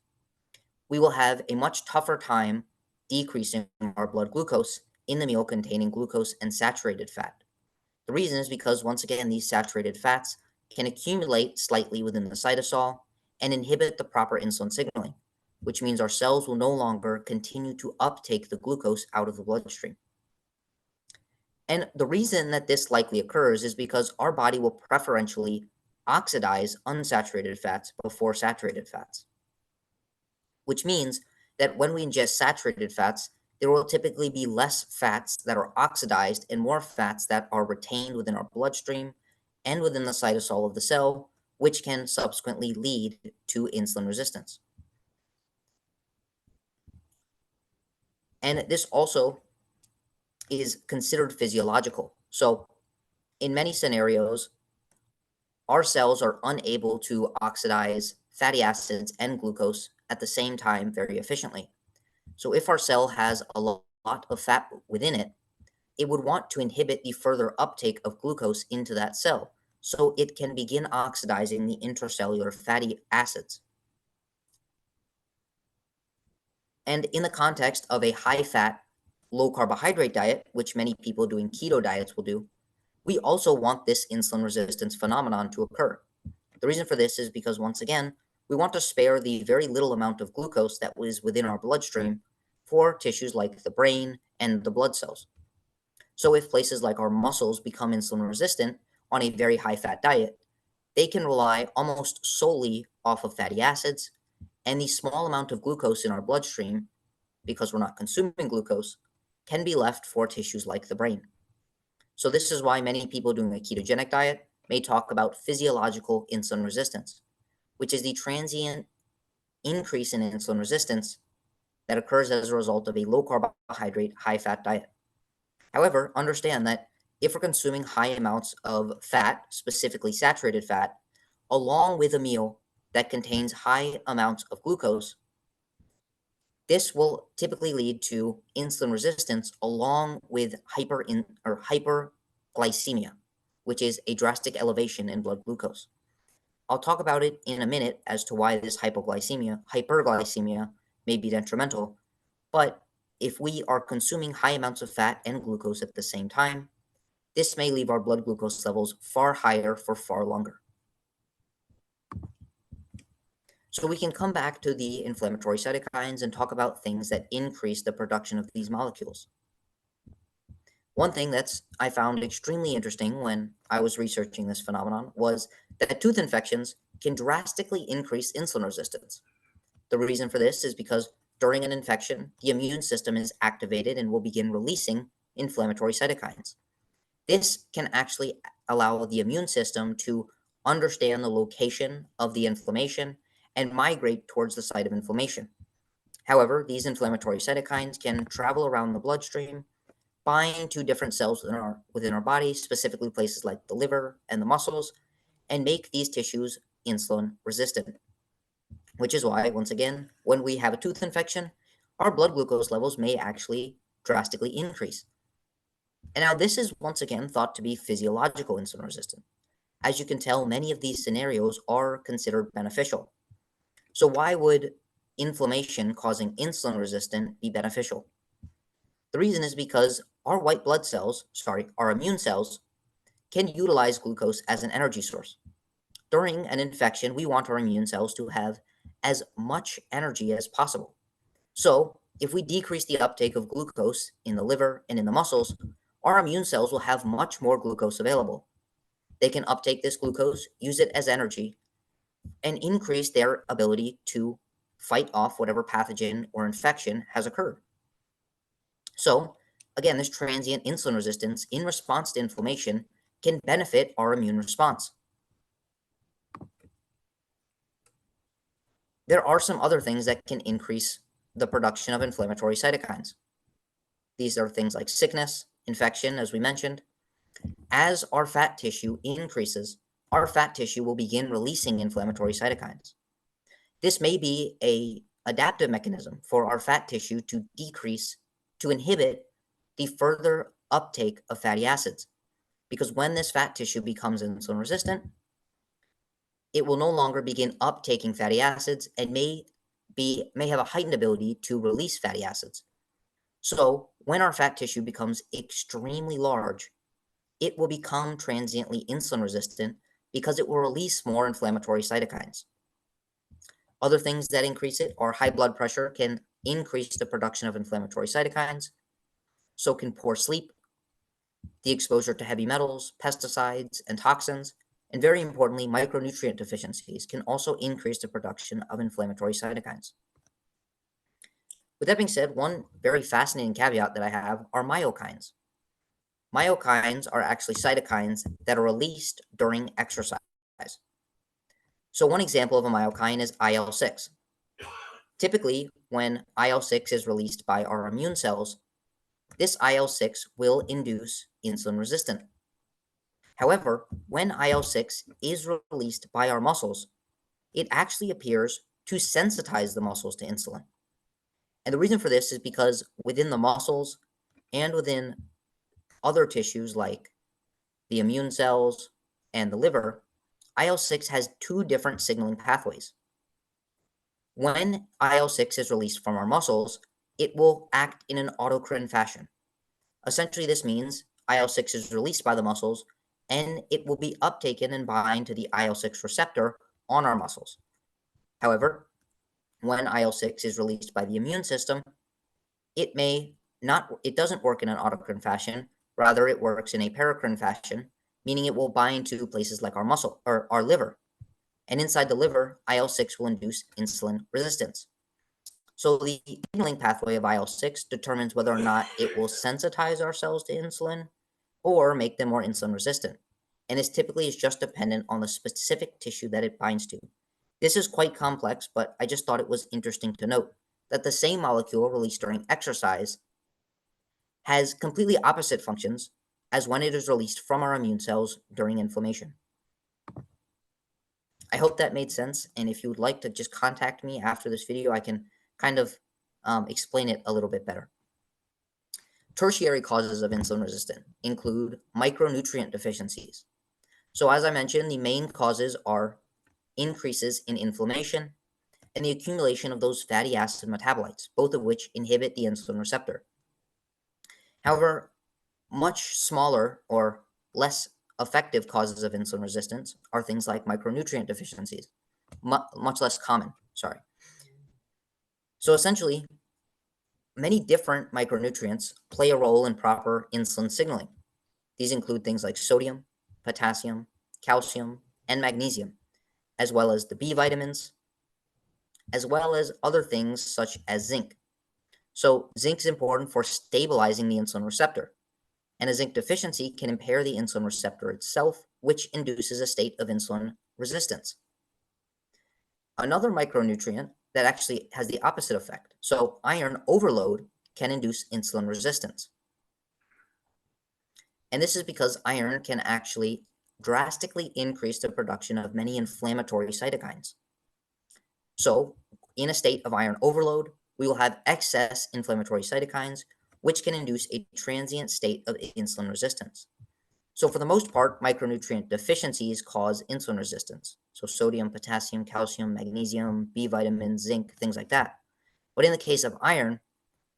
we will have a much tougher time decreasing our blood glucose in the meal containing glucose and saturated fat. The reason is because, once again, these saturated fats can accumulate slightly within the cytosol and inhibit the proper insulin signaling, which means our cells will no longer continue to uptake the glucose out of the bloodstream. And the reason that this likely occurs is because our body will preferentially oxidize unsaturated fats before saturated fats, which means that when we ingest saturated fats, there will typically be less fats that are oxidized and more fats that are retained within our bloodstream and within the cytosol of the cell, which can subsequently lead to insulin resistance. And this also is considered physiological. So in many scenarios, our cells are unable to oxidize fatty acids and glucose at the same time very efficiently. So if our cell has a lot of fat within it, it would want to inhibit the further uptake of glucose into that cell so it can begin oxidizing the intracellular fatty acids. And in the context of a high-fat, low-carbohydrate diet, which many people doing keto diets will do, we also want this insulin resistance phenomenon to occur. The reason for this is because, once again, we want to spare the very little amount of glucose that was within our bloodstream for tissues like the brain and the blood cells. So if places like our muscles become insulin resistant on a very high-fat diet, they can rely almost solely off of fatty acids, and the small amount of glucose in our bloodstream, because we're not consuming glucose, can be left for tissues like the brain. So this is why many people doing a ketogenic diet may talk about physiological insulin resistance, which is the transient increase in insulin resistance that occurs as a result of a low carbohydrate, high fat diet. However, understand that if we're consuming high amounts of fat, specifically saturated fat, along with a meal that contains high amounts of glucose, this will typically lead to insulin resistance along with hyperglycemia, which is a drastic elevation in blood glucose. I'll talk about it in a minute as to why this hyperglycemia may be detrimental, but if we are consuming high amounts of fat and glucose at the same time, this may leave our blood glucose levels far higher for far longer. So we can come back to the inflammatory cytokines and talk about things that increase the production of these molecules. One thing that's I found extremely interesting when I was researching this phenomenon was that tooth infections can drastically increase insulin resistance. The reason for this is because during an infection, the immune system is activated and will begin releasing inflammatory cytokines. This can actually allow the immune system to understand the location of the inflammation and migrate towards the site of inflammation. However, these inflammatory cytokines can travel around the bloodstream, bind to different cells within our body, specifically places like the liver and the muscles, and make these tissues insulin resistant. Which is why, once again, when we have a tooth infection, our blood glucose levels may actually drastically increase. And now this is once again thought to be physiological insulin resistant. As you can tell, many of these scenarios are considered beneficial. So why would inflammation causing insulin resistance be beneficial? The reason is because our white blood cells, our immune cells, can utilize glucose as an energy source. During an infection, we want our immune cells to have as much energy as possible. So, if we decrease the uptake of glucose in the liver and in the muscles, our immune cells will have much more glucose available. They can uptake this glucose, use it as energy, and increase their ability to fight off whatever pathogen or infection has occurred. So, again, this transient insulin resistance in response to inflammation can benefit our immune response. There are some other things that can increase the production of inflammatory cytokines. These are things like sickness, infection, as we mentioned. As our fat tissue increases, our fat tissue will begin releasing inflammatory cytokines. This may be an adaptive mechanism for our fat tissue to inhibit the further uptake of fatty acids. Because when this fat tissue becomes insulin resistant, it will no longer begin uptaking fatty acids and may have a heightened ability to release fatty acids. So when our fat tissue becomes extremely large, it will become transiently insulin resistant because it will release more inflammatory cytokines. Other things that increase it are high blood pressure can increase the production of inflammatory cytokines. So can poor sleep, the exposure to heavy metals, pesticides, and toxins, and very importantly, micronutrient deficiencies can also increase the production of inflammatory cytokines. With that being said, one very fascinating caveat that I have are myokines. Myokines are actually cytokines that are released during exercise. So one example of a myokine is IL-6. Typically, when IL-6 is released by our immune cells, this IL-6 will induce insulin resistance. However, when IL-6 is released by our muscles, it actually appears to sensitize the muscles to insulin. And the reason for this is because within the muscles and within other tissues like the immune cells and the liver, IL-6 has two different signaling pathways. When IL-6 is released from our muscles, it will act in an autocrine fashion. Essentially, this means IL-6 is released by the muscles and it will be uptaken and bind to the IL-6 receptor on our muscles. However, when IL-6 is released by the immune system, it doesn't work in an autocrine fashion. Rather, it works in a paracrine fashion, meaning it will bind to places like our muscle or our liver. And inside the liver, IL-6 will induce insulin resistance. So the signaling pathway of IL-6 determines whether or not it will sensitize our cells to insulin or make them more insulin resistant. And is just dependent on the specific tissue that it binds to. This is quite complex, but I just thought it was interesting to note that the same molecule released during exercise has completely opposite functions as when it is released from our immune cells during inflammation. I hope that made sense, and if you would like to just contact me after this video, I can kind of explain it a little bit better. Tertiary causes of insulin resistance include micronutrient deficiencies. So as I mentioned, the main causes are increases in inflammation, and the accumulation of those fatty acid metabolites, both of which inhibit the insulin receptor. However, much smaller or less effective causes of insulin resistance are things like micronutrient deficiencies, much less common, sorry. So essentially, many different micronutrients play a role in proper insulin signaling. These include things like sodium, potassium, calcium, and magnesium, as well as the B vitamins, as well as other things such as zinc. So zinc is important for stabilizing the insulin receptor, and a zinc deficiency can impair the insulin receptor itself, which induces a state of insulin resistance. Another micronutrient that actually has the opposite effect. So iron overload can induce insulin resistance. And this is because iron can actually drastically increase the production of many inflammatory cytokines. So in a state of iron overload, we will have excess inflammatory cytokines, which can induce a transient state of insulin resistance. So for the most part, micronutrient deficiencies cause insulin resistance. So sodium, potassium, calcium, magnesium, B vitamins, zinc, things like that. But in the case of iron,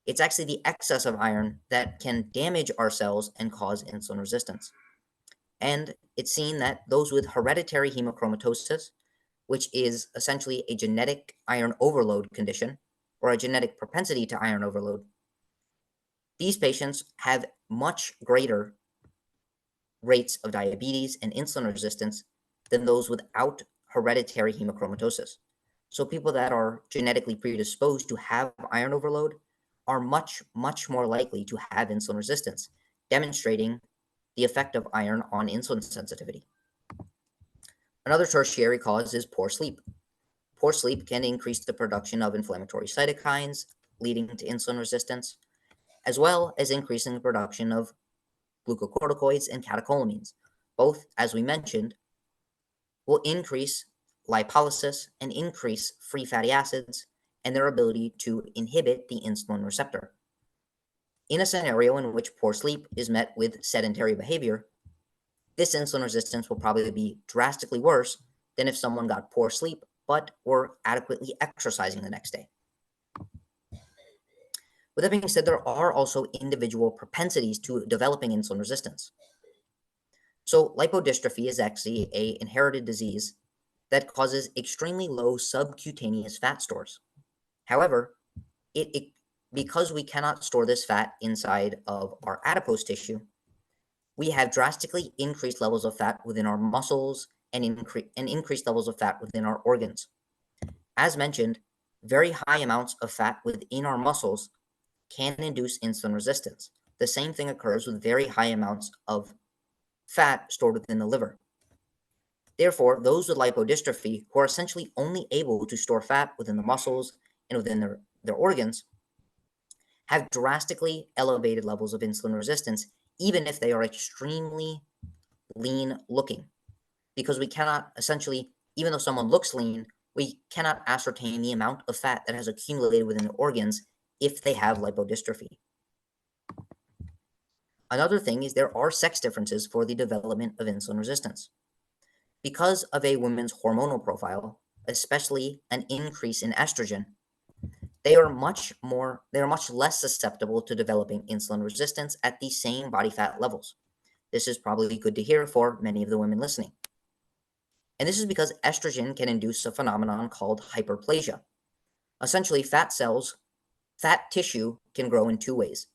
it's actually the excess of iron that can damage our cells and cause insulin resistance. And it's seen that those with hereditary hemochromatosis, which is essentially a genetic iron overload condition or a genetic propensity to iron overload, these patients have much greater rates of diabetes and insulin resistance than those without hereditary hemochromatosis. So people that are genetically predisposed to have iron overload are much, much more likely to have insulin resistance, demonstrating the effect of iron on insulin sensitivity. Another tertiary cause is poor sleep. Poor sleep can increase the production of inflammatory cytokines, leading to insulin resistance, as well as increasing the production of glucocorticoids and catecholamines. Both, as we mentioned, will increase lipolysis and increase free fatty acids and their ability to inhibit the insulin receptor. In a scenario in which poor sleep is met with sedentary behavior, this insulin resistance will probably be drastically worse than if someone got poor sleep but were adequately exercising the next day. With that being said, there are also individual propensities to developing insulin resistance. So lipodystrophy is actually an inherited disease that causes extremely low subcutaneous fat stores. However, because we cannot store this fat inside of our adipose tissue, we have drastically increased levels of fat within our muscles and increased levels of fat within our organs. As mentioned, very high amounts of fat within our muscles can induce insulin resistance. The same thing occurs with very high amounts of fat stored within the liver. Therefore, those with lipodystrophy who are essentially only able to store fat within the muscles and within their organs have drastically elevated levels of insulin resistance, even if they are extremely lean looking. Because we cannot essentially, even though someone looks lean, we cannot ascertain the amount of fat that has accumulated within the organs if they have lipodystrophy. Another thing is there are sex differences for the development of insulin resistance. Because of a woman's hormonal profile, especially an increase in estrogen, they are much less susceptible to developing insulin resistance at the same body fat levels. This is probably good to hear for many of the women listening. And this is because estrogen can induce a phenomenon called hyperplasia. Essentially, fat tissue can grow in two ways: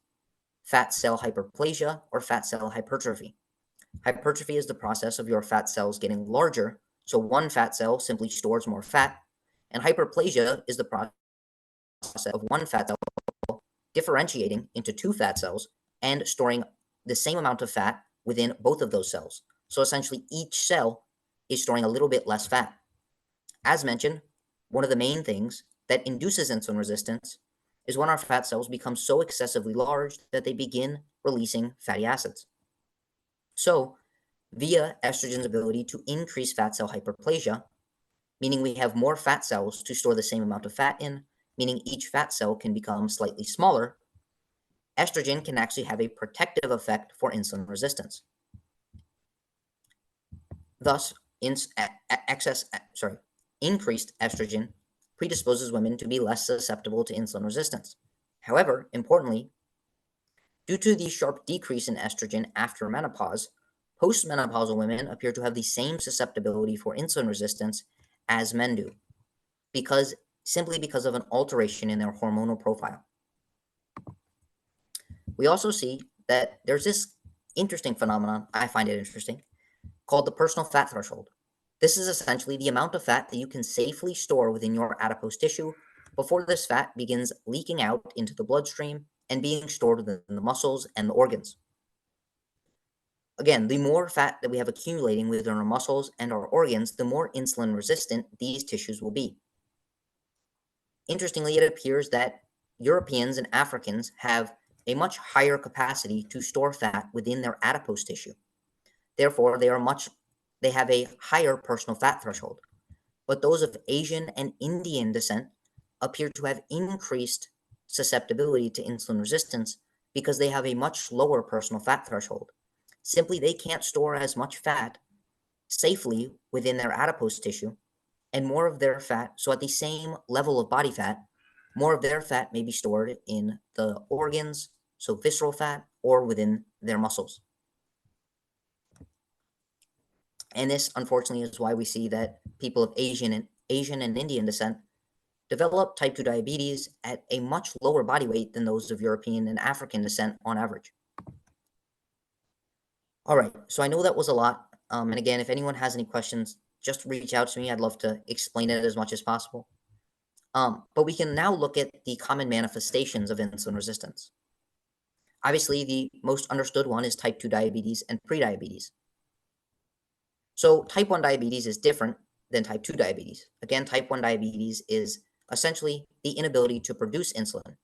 fat cell hyperplasia or fat cell hypertrophy. Hypertrophy is the process of your fat cells getting larger, so one fat cell simply stores more fat, and hyperplasia is the process of one fat cell differentiating into two fat cells and storing the same amount of fat within both of those cells. So essentially, each cell is storing a little bit less fat. As mentioned, one of the main things that induces insulin resistance is when our fat cells become so excessively large that they begin releasing fatty acids. So, via estrogen's ability to increase fat cell hyperplasia, meaning we have more fat cells to store the same amount of fat in, meaning each fat cell can become slightly smaller, estrogen can actually have a protective effect for insulin resistance. Thus, increased estrogen predisposes women to be less susceptible to insulin resistance. However, importantly, due to the sharp decrease in estrogen after menopause, postmenopausal women appear to have the same susceptibility for insulin resistance as men do, simply because of an alteration in their hormonal profile. We also see that there's this interesting phenomenon, I find it interesting, called the personal fat threshold. This is essentially the amount of fat that you can safely store within your adipose tissue before this fat begins leaking out into the bloodstream and being stored within the muscles and the organs. Again, the more fat that we have accumulating within our muscles and our organs, the more insulin resistant these tissues will be. Interestingly, it appears that Europeans and Africans have a much higher capacity to store fat within their adipose tissue. Therefore, they have a higher personal fat threshold. But those of Asian and Indian descent appear to have increased susceptibility to insulin resistance because they have a much lower personal fat threshold. Simply, they can't store as much fat safely within their adipose tissue, and more of their fat, so at the same level of body fat, more of their fat may be stored in the organs, so visceral fat, or within their muscles. And this, unfortunately, is why we see that people of Asian and Indian descent develop type 2 diabetes at a much lower body weight than those of European and African descent on average. All right, so I know that was a lot. And again, if anyone has any questions, just reach out to me. I'd love to explain it as much as possible. But we can now look at the common manifestations of insulin resistance. Obviously, the most understood one is type 2 diabetes and prediabetes. So type 1 diabetes is different than type 2 diabetes. Again, type 1 diabetes is essentially the inability to produce insulin.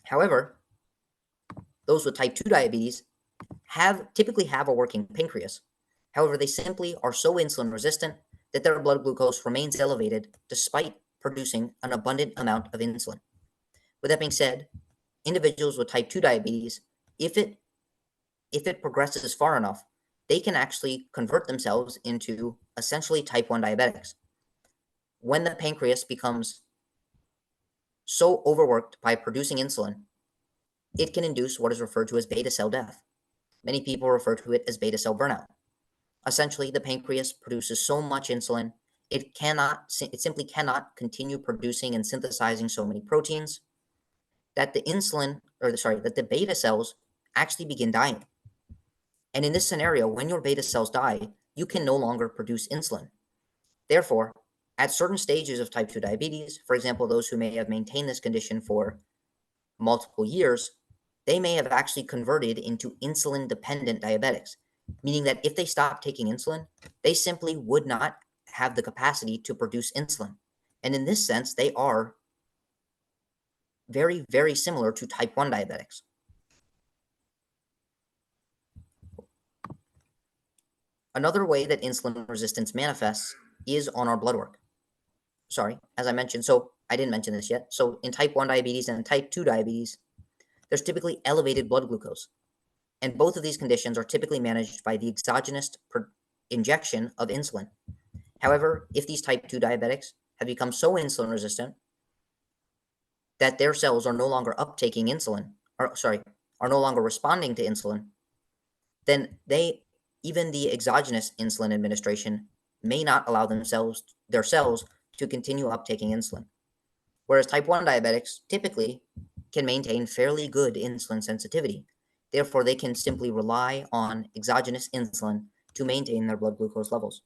However, those with type 2 diabetes typically have a working pancreas. However, they simply are so insulin resistant that their blood glucose remains elevated despite producing an abundant amount of insulin. With that being said, individuals with type 2 diabetes, if it progresses far enough, they can actually convert themselves into essentially type 1 diabetics. When the pancreas becomes so overworked by producing insulin, it can induce what is referred to as beta cell death. Many people refer to it as beta cell burnout. Essentially, the pancreas produces so much insulin, it simply cannot continue producing and synthesizing so many proteins that that the beta cells actually begin dying. And in this scenario, when your beta cells die, you can no longer produce insulin. Therefore, at certain stages of type 2 diabetes, for example, those who may have maintained this condition for multiple years, they may have actually converted into insulin-dependent diabetics, meaning that if they stop taking insulin, they simply would not have the capacity to produce insulin. And in this sense, they are very, very similar to type 1 diabetics. Another way that insulin resistance manifests is on our blood work. Sorry, as I mentioned, so I didn't mention this yet. So in type 1 diabetes and type 2 diabetes, there's typically elevated blood glucose. And both of these conditions are typically managed by the exogenous injection of insulin. However, if these type 2 diabetics have become so insulin resistant that their cells are no longer uptaking insulin, are no longer responding to insulin, then even the exogenous insulin administration may not allow their cells to continue uptaking insulin. Whereas type 1 diabetics typically can maintain fairly good insulin sensitivity. Therefore, they can simply rely on exogenous insulin to maintain their blood glucose levels.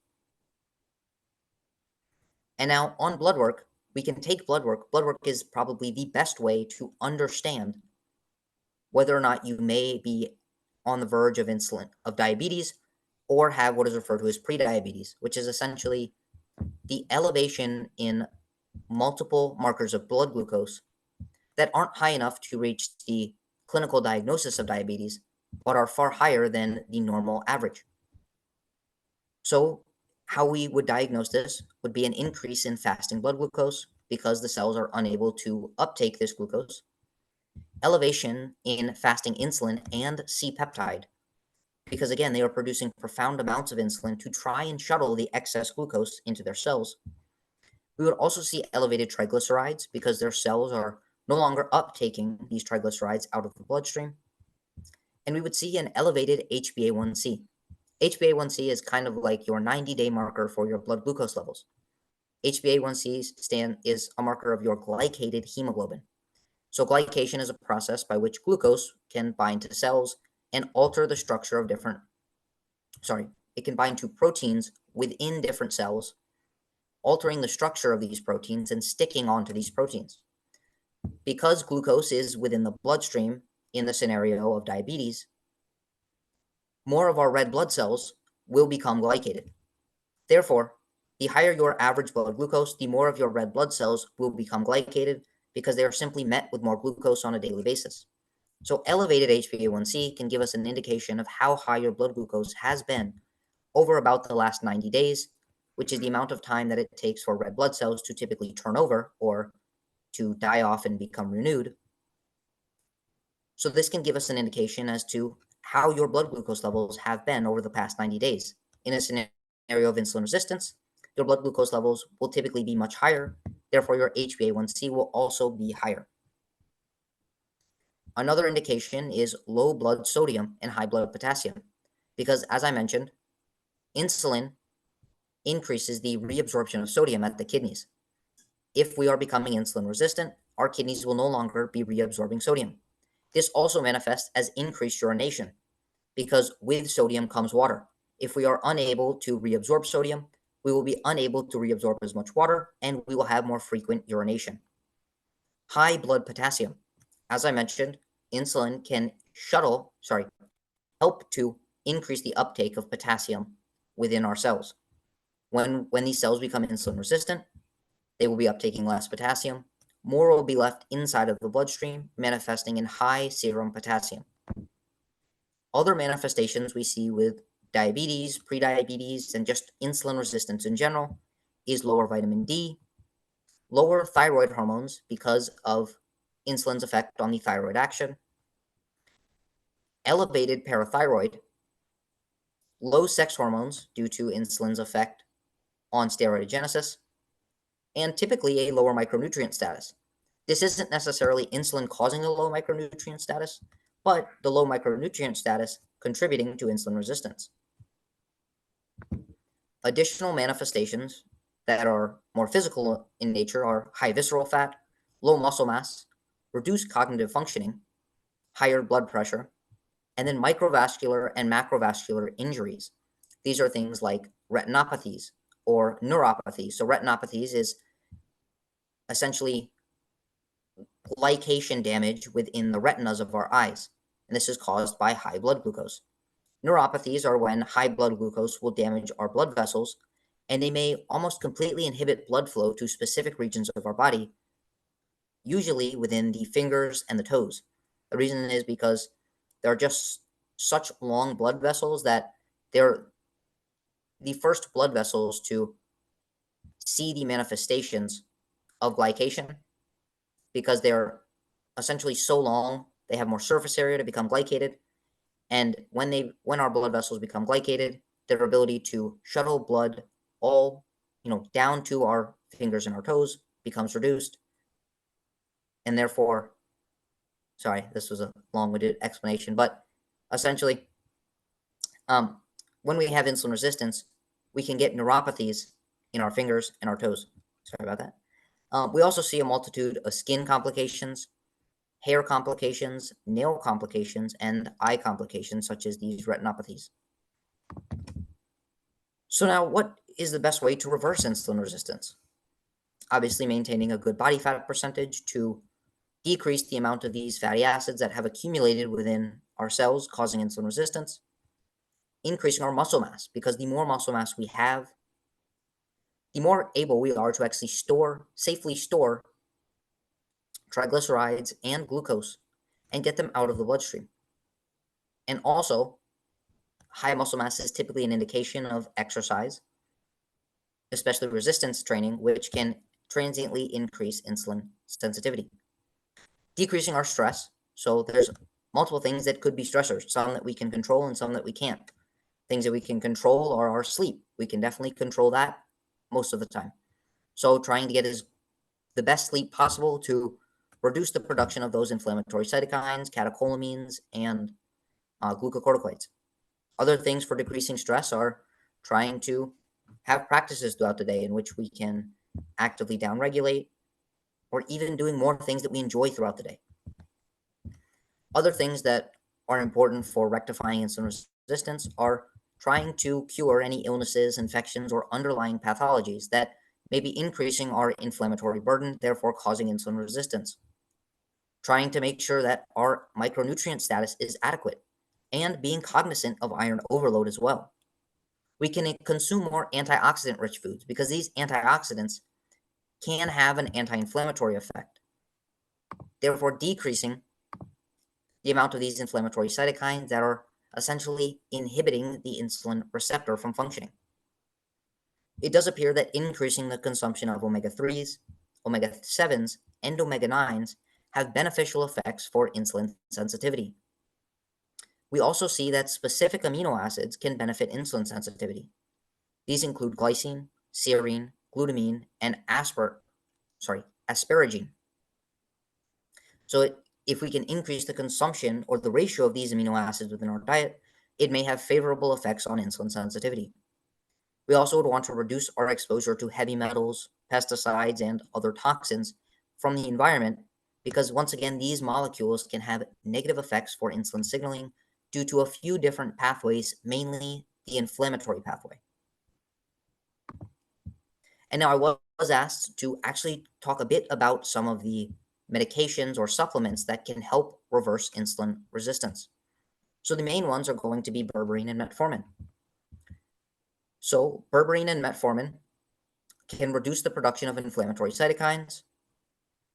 And now on blood work, we can take blood work. Blood work is probably the best way to understand whether or not you may be on the verge of diabetes, or have what is referred to as prediabetes, which is essentially the elevation in multiple markers of blood glucose that aren't high enough to reach the clinical diagnosis of diabetes, but are far higher than the normal average. So how we would diagnose this would be an increase in fasting blood glucose because the cells are unable to uptake this glucose, elevation in fasting insulin and C-peptide, because again, they are producing profound amounts of insulin to try and shuttle the excess glucose into their cells. We would also see elevated triglycerides because their cells are no longer uptaking these triglycerides out of the bloodstream. And we would see an elevated HbA1c. HbA1c is kind of like your 90-day marker for your blood glucose levels. HbA1c is a marker of your glycated hemoglobin. So glycation is a process by which glucose can bind to cells and alter the structure of it can bind to proteins within different cells, altering the structure of these proteins and sticking onto these proteins. Because glucose is within the bloodstream in the scenario of diabetes, more of our red blood cells will become glycated. Therefore, the higher your average blood glucose, the more of your red blood cells will become glycated because they are simply met with more glucose on a daily basis. So elevated HbA1c can give us an indication of how high your blood glucose has been over about the last 90 days, which is the amount of time that it takes for red blood cells to typically turn over or to die off and become renewed. So this can give us an indication as to how your blood glucose levels have been over the past 90 days. In a scenario of insulin resistance, your blood glucose levels will typically be much higher. Therefore, your HbA1c will also be higher. Another indication is low blood sodium and high blood potassium, because as I mentioned, insulin increases the reabsorption of sodium at the kidneys. If we are becoming insulin resistant, our kidneys will no longer be reabsorbing sodium. This also manifests as increased urination, because with sodium comes water. If we are unable to reabsorb sodium, we will be unable to reabsorb as much water, and we will have more frequent urination. High blood potassium. As I mentioned, insulin can help to increase the uptake of potassium within our cells. When these cells become insulin resistant, they will be uptaking less potassium. More will be left inside of the bloodstream, manifesting in high serum potassium. Other manifestations we see with diabetes, prediabetes, and just insulin resistance in general is lower vitamin D, lower thyroid hormones because of insulin's effect on the thyroid action, elevated parathyroid, low sex hormones due to insulin's effect on steroidogenesis, and typically a lower micronutrient status. This isn't necessarily insulin causing a low micronutrient status, but the low micronutrient status contributing to insulin resistance. Additional manifestations that are more physical in nature are high visceral fat, low muscle mass, reduced cognitive functioning, higher blood pressure, and then microvascular and macrovascular injuries. These are things like retinopathies or neuropathies. So retinopathies is essentially glycation damage within the retinas of our eyes, and this is caused by high blood glucose. Neuropathies are when high blood glucose will damage our blood vessels, and they may almost completely inhibit blood flow to specific regions of our body, usually within the fingers and the toes. The reason is because there are just such long blood vessels that they're the first blood vessels to see the manifestations of glycation because they're essentially so long, they have more surface area to become glycated. And when our blood vessels become glycated, their ability to shuttle blood all, down to our fingers and our toes becomes reduced. And therefore, sorry, this was a long-winded explanation, but essentially, when we have insulin resistance, we can get neuropathies in our fingers and our toes. Sorry about that. We also see a multitude of skin complications, hair complications, nail complications, and eye complications, such as these retinopathies. So now, what is the best way to reverse insulin resistance? Obviously, maintaining a good body fat percentage to decrease the amount of these fatty acids that have accumulated within our cells, causing insulin resistance. Increasing our muscle mass, because the more muscle mass we have, the more able we are to actually safely store triglycerides and glucose and get them out of the bloodstream. And also, high muscle mass is typically an indication of exercise, especially resistance training, which can transiently increase insulin sensitivity. Decreasing our stress. So there's multiple things that could be stressors, some that we can control and some that we can't. Things that we can control are our sleep. We can definitely control that most of the time. So trying to get the best sleep possible to reduce the production of those inflammatory cytokines, catecholamines, and glucocorticoids. Other things for decreasing stress are trying to have practices throughout the day in which we can actively downregulate, or even doing more things that we enjoy throughout the day. Other things that are important for rectifying insulin resistance are trying to cure any illnesses, infections, or underlying pathologies that may be increasing our inflammatory burden, therefore causing insulin resistance. Trying to make sure that our micronutrient status is adequate, and being cognizant of iron overload as well. We can consume more antioxidant rich foods because these antioxidants can have an anti-inflammatory effect, therefore decreasing the amount of these inflammatory cytokines that are essentially inhibiting the insulin receptor from functioning. It does appear that increasing the consumption of omega-3s, omega-7s, and omega-9s have beneficial effects for insulin sensitivity. We also see that specific amino acids can benefit insulin sensitivity. These include glycine, serine, glutamine, and asparagine. So if we can increase the consumption or the ratio of these amino acids within our diet, it may have favorable effects on insulin sensitivity. We also would want to reduce our exposure to heavy metals, pesticides, and other toxins from the environment because, once again, these molecules can have negative effects for insulin signaling due to a few different pathways, mainly the inflammatory pathway. And now I was asked to actually talk a bit about some of the medications or supplements that can help reverse insulin resistance. So the main ones are going to be berberine and metformin. So berberine and metformin can reduce the production of inflammatory cytokines,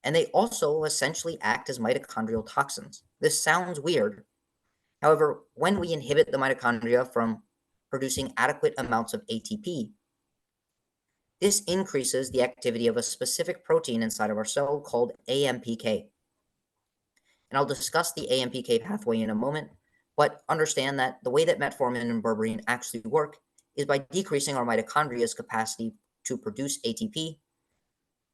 and they also essentially act as mitochondrial toxins. This sounds weird. However, when we inhibit the mitochondria from producing adequate amounts of ATP, this increases the activity of a specific protein inside of our cell called AMPK. And I'll discuss the AMPK pathway in a moment, but understand that the way that metformin and berberine actually work is by decreasing our mitochondria's capacity to produce ATP,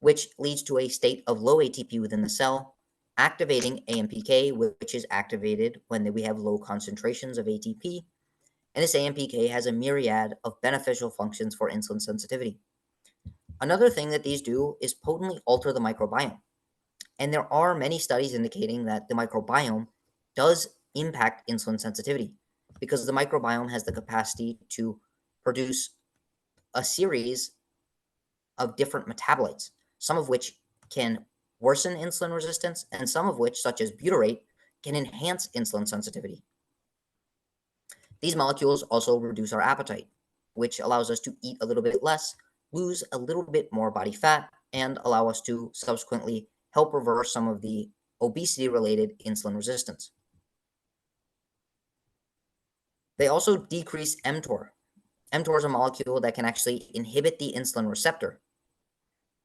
which leads to a state of low ATP within the cell, activating AMPK, which is activated when we have low concentrations of ATP. And this AMPK has a myriad of beneficial functions for insulin sensitivity. Another thing that these do is potently alter the microbiome. And there are many studies indicating that the microbiome does impact insulin sensitivity because the microbiome has the capacity to produce a series of different metabolites, some of which can worsen insulin resistance and some of which, such as butyrate, can enhance insulin sensitivity. These molecules also reduce our appetite, which allows us to eat a little bit less, lose a little bit more body fat, and allow us to subsequently help reverse some of the obesity-related insulin resistance. They also decrease mTOR. mTOR is a molecule that can actually inhibit the insulin receptor.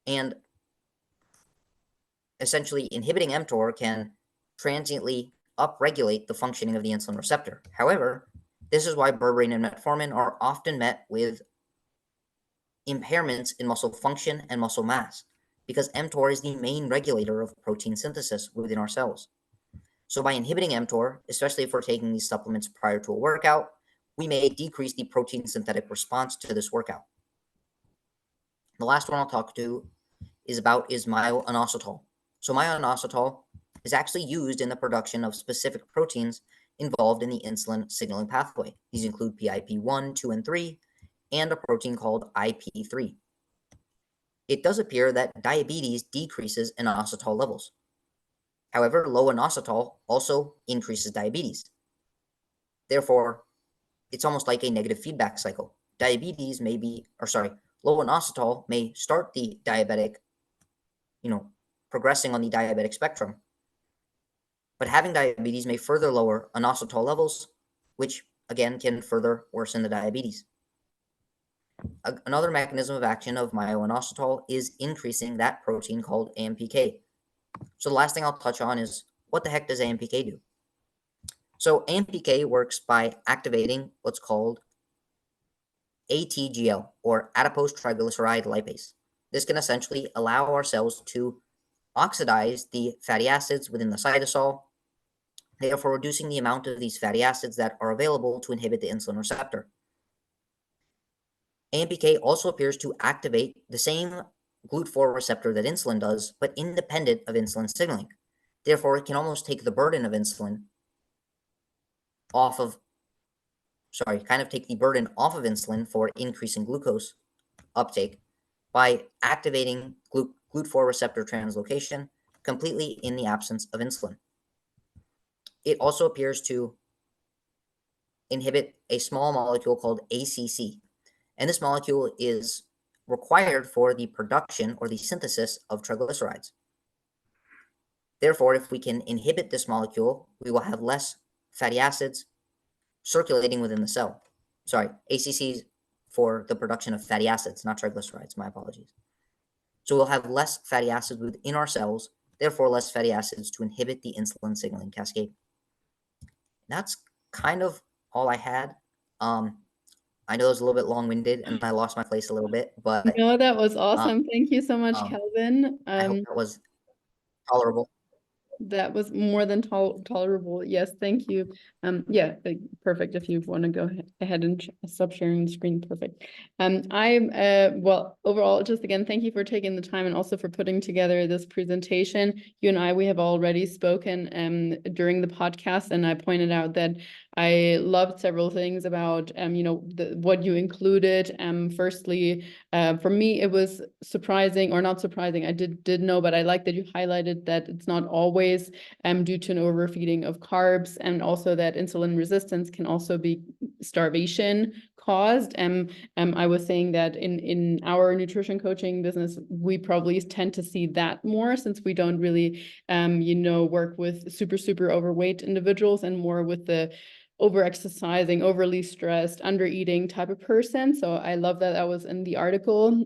And essentially, inhibiting mTOR can transiently upregulate the functioning of the insulin receptor. However, this is why berberine and metformin are often met with impairments in muscle function and muscle mass, because mTOR is the main regulator of protein synthesis within our cells. So by inhibiting mTOR, especially if we're taking these supplements prior to a workout, we may decrease the protein synthetic response to this workout. The last one I'll talk to is myo-inositol. So myo-inositol is actually used in the production of specific proteins involved in the insulin signaling pathway. These include PIP1, 2, and 3, and a protein called IP3. It does appear that diabetes decreases inositol levels. However, low inositol also increases diabetes. Therefore, it's almost like a negative feedback cycle. Low inositol may start the diabetic, progressing on the diabetic spectrum. But having diabetes may further lower inositol levels, which again can further worsen the diabetes. Another mechanism of action of myo-inositol is increasing that protein called AMPK. So the last thing I'll touch on is, what the heck does AMPK do? So AMPK works by activating what's called ATGL, or adipose triglyceride lipase. this can essentially allow our cells to oxidize the fatty acids within the cytosol, therefore reducing the amount of these fatty acids that are available to inhibit the insulin receptor. AMPK also appears to activate the same GLUT4 receptor that insulin does, but independent of insulin signaling. Therefore, it can almost take the burden of insulin off of, take the burden off of insulin for increasing glucose uptake by activating GLUT4 receptor translocation completely in the absence of insulin. It also appears to inhibit a small molecule called ACC, and this molecule is required for the production or the synthesis of triglycerides. Therefore, if we can inhibit this molecule, we will have less fatty acids circulating within the cell. Sorry, ACC for the production of fatty acids, not triglycerides, my apologies. So we'll have less fatty acids within our cells, therefore less fatty acids to inhibit the insulin signaling cascade. That's kind of all I had. I know it was a little bit long-winded and I lost my place a little bit, but No, that was awesome. Thank you so much, um, Calvin. I hope that was tolerable. That was more than tolerable. Yes, thank you. Yeah, perfect. If you want to go ahead and stop sharing the screen, perfect. Well, overall, just again, thank you for taking the time and also for putting together this presentation. You and I, we have already spoken during the podcast, and I pointed out that I loved several things about what you included. Firstly, for me, it was surprising, or not surprising. I did know, but I like that you highlighted that it's not always due to an overfeeding of carbs, and also that insulin resistance can also be starvation caused. I was saying that in our nutrition coaching business, we probably tend to see that more, since we don't really work with super overweight individuals, and more with the over-exercising, overly stressed, under-eating type of person. So I love that that was in the article.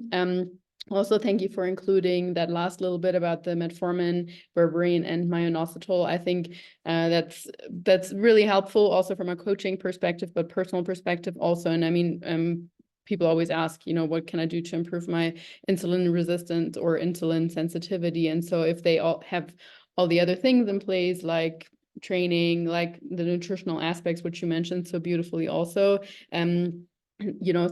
Also, thank you for including that last little bit about the metformin, berberine, and myoinositol. I think that's really helpful also from a coaching perspective, but personal perspective also. And I mean, people always ask, what can I do to improve my insulin resistance or insulin sensitivity? And so if they all have all the other things in place, like training, like the nutritional aspects, which you mentioned so beautifully also,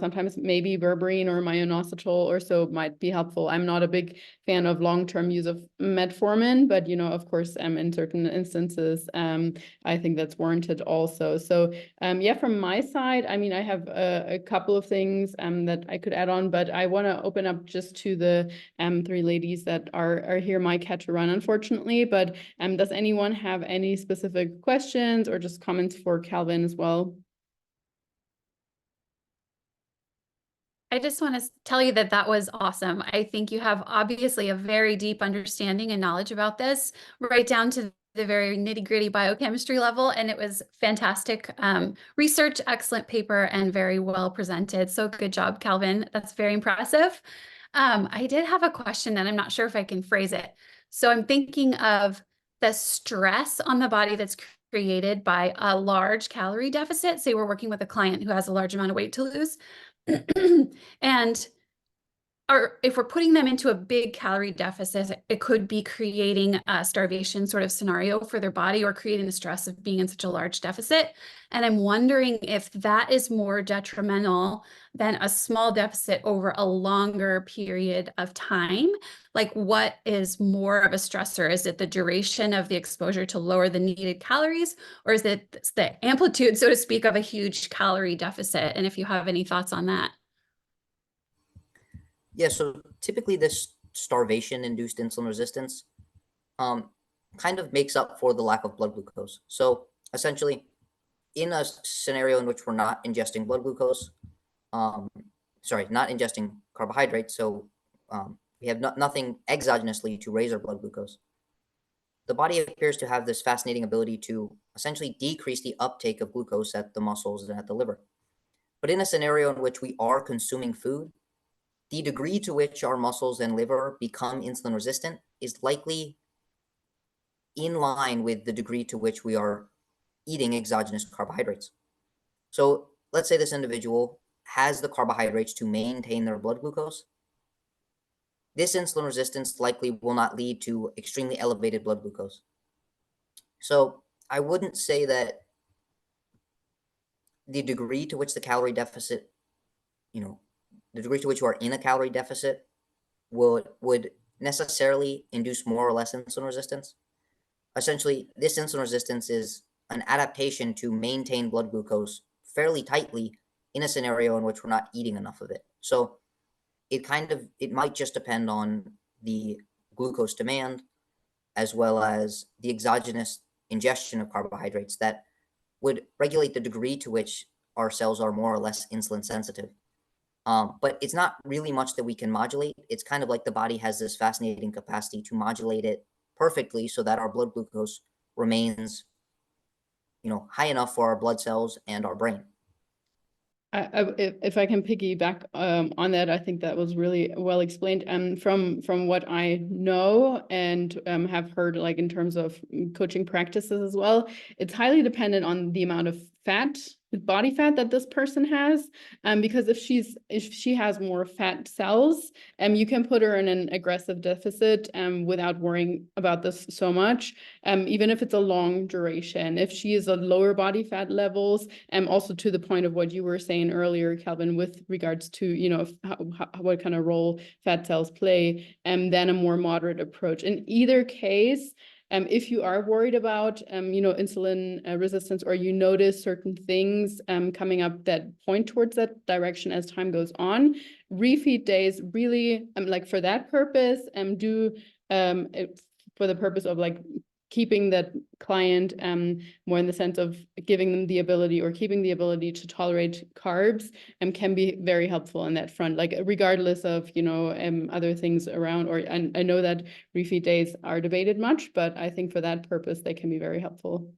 sometimes maybe berberine or myoinositol or so might be helpful. I'm not a big fan of long-term use of metformin, but of course, in certain instances, I think that's warranted also. So yeah, from my side, I mean, I have a couple of things that I could add on, but I want to open up just to the three ladies that are here. Might catch a run, unfortunately, but does anyone have any specific questions or just comments for Calvin as well? I just want to tell you that that was awesome. I think you have obviously a very deep understanding and knowledge about this, right down to the very nitty-gritty biochemistry level. And it was fantastic research, excellent paper, and very well presented. So good job, Calvin. That's very impressive. I did have a question, and I'm not sure if I can phrase it. So I'm thinking of the stress on the body that's created by a large calorie deficit. Say we're working with a client who has a large amount of weight to lose. And if we're putting them into a big calorie deficit, it could be creating a starvation sort of scenario for their body, or creating the stress of being in such a large deficit. And I'm wondering if that is more detrimental than a small deficit over a longer period of time. Like, what is more of a stressor? Is it the duration of the exposure to lower the needed calories, or is it the amplitude, so to speak, of a huge calorie deficit? And if you have any thoughts on that. Yeah, so typically this starvation-induced insulin resistance kind of makes up for the lack of blood glucose. So essentially, in a scenario in which we're not ingesting blood glucose, not ingesting carbohydrates, so we have nothing exogenously to raise our blood glucose, the body appears to have this fascinating ability to essentially decrease the uptake of glucose at the muscles and at the liver. But in a scenario in which we are consuming food, the degree to which our muscles and liver become insulin resistant is likely in line with the degree to which we are eating exogenous carbohydrates. So let's say this individual has the carbohydrates to maintain their blood glucose. this insulin resistance likely will not lead to extremely elevated blood glucose. So I wouldn't say that the degree to which the calorie deficit, the degree to which you are in a calorie deficit would necessarily induce more or less insulin resistance. Essentially, this insulin resistance is an adaptation to maintain blood glucose fairly tightly in a scenario in which we're not eating enough of it. So it might just depend on the glucose demand as well as the exogenous ingestion of carbohydrates that would regulate the degree to which our cells are more or less insulin sensitive. But it's not really much that we can modulate. It's kind of like the body has this fascinating capacity to modulate it perfectly so that our blood glucose remains, high enough for our blood cells and our brain. If I can piggyback on that, I think that was really well explained. From what I know and have heard, like in terms of coaching practices as well, it's highly dependent on the amount of body fat that this person has. Because if she has more fat cells, you can put her in an aggressive deficit without worrying about this so much. Even if it's a long duration. If she is at lower body fat levels, also to the point of what you were saying earlier, Calvin, with regards to, what kind of role fat cells play, then a more moderate approach. In either case, if you are worried about, insulin resistance, or you notice certain things coming up that point towards that direction as time goes on, refeed days really, like for that purpose, for the purpose of like keeping that client more in the sense of giving them the ability or keeping the ability to tolerate carbs can be very helpful on that front, like regardless of other things around. Or I know that refeed days are debated much, but I think for that purpose they can be very helpful.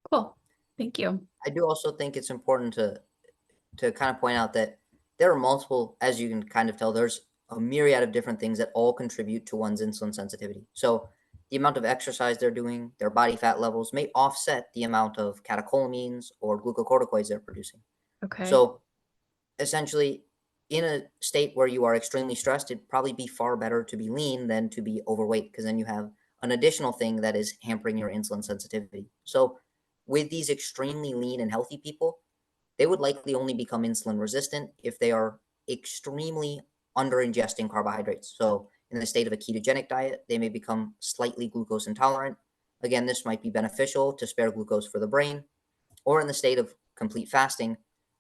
Cool, thank you. I do also think it's important to kind of point out that there are multiple, as you can kind of tell, there's a myriad of different things that all contribute to one's insulin sensitivity. So the amount of exercise they're doing, their body fat levels may offset the amount of catecholamines or glucocorticoids they're producing. Okay. So essentially, in a state where you are extremely stressed, it'd probably be far better to be lean than to be overweight, because then you have an additional thing that is hampering your insulin sensitivity. So with these extremely lean and healthy people, they would likely only become insulin resistant if they are extremely under ingesting carbohydrates. So in the state of a ketogenic diet, they may become slightly glucose intolerant. Again, this might be beneficial to spare glucose for the brain. Or in the state of complete fasting,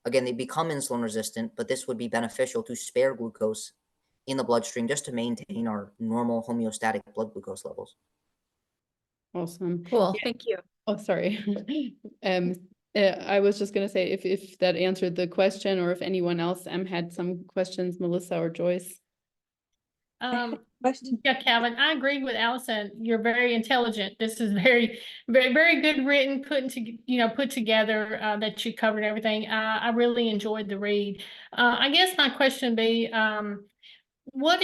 again, they become insulin resistant, but this would be beneficial to spare glucose in the bloodstream just to maintain our normal homeostatic blood glucose levels. Awesome. Cool, Yeah. thank you. Oh, sorry. I was just going to say if that answered the question, or if anyone else had some questions, Melissa or Joyce. Yeah, Calvin, I agree with Allison. You're very intelligent. This is very, very, very good written, put together, that you covered everything. I really enjoyed the read. I guess my question would be, what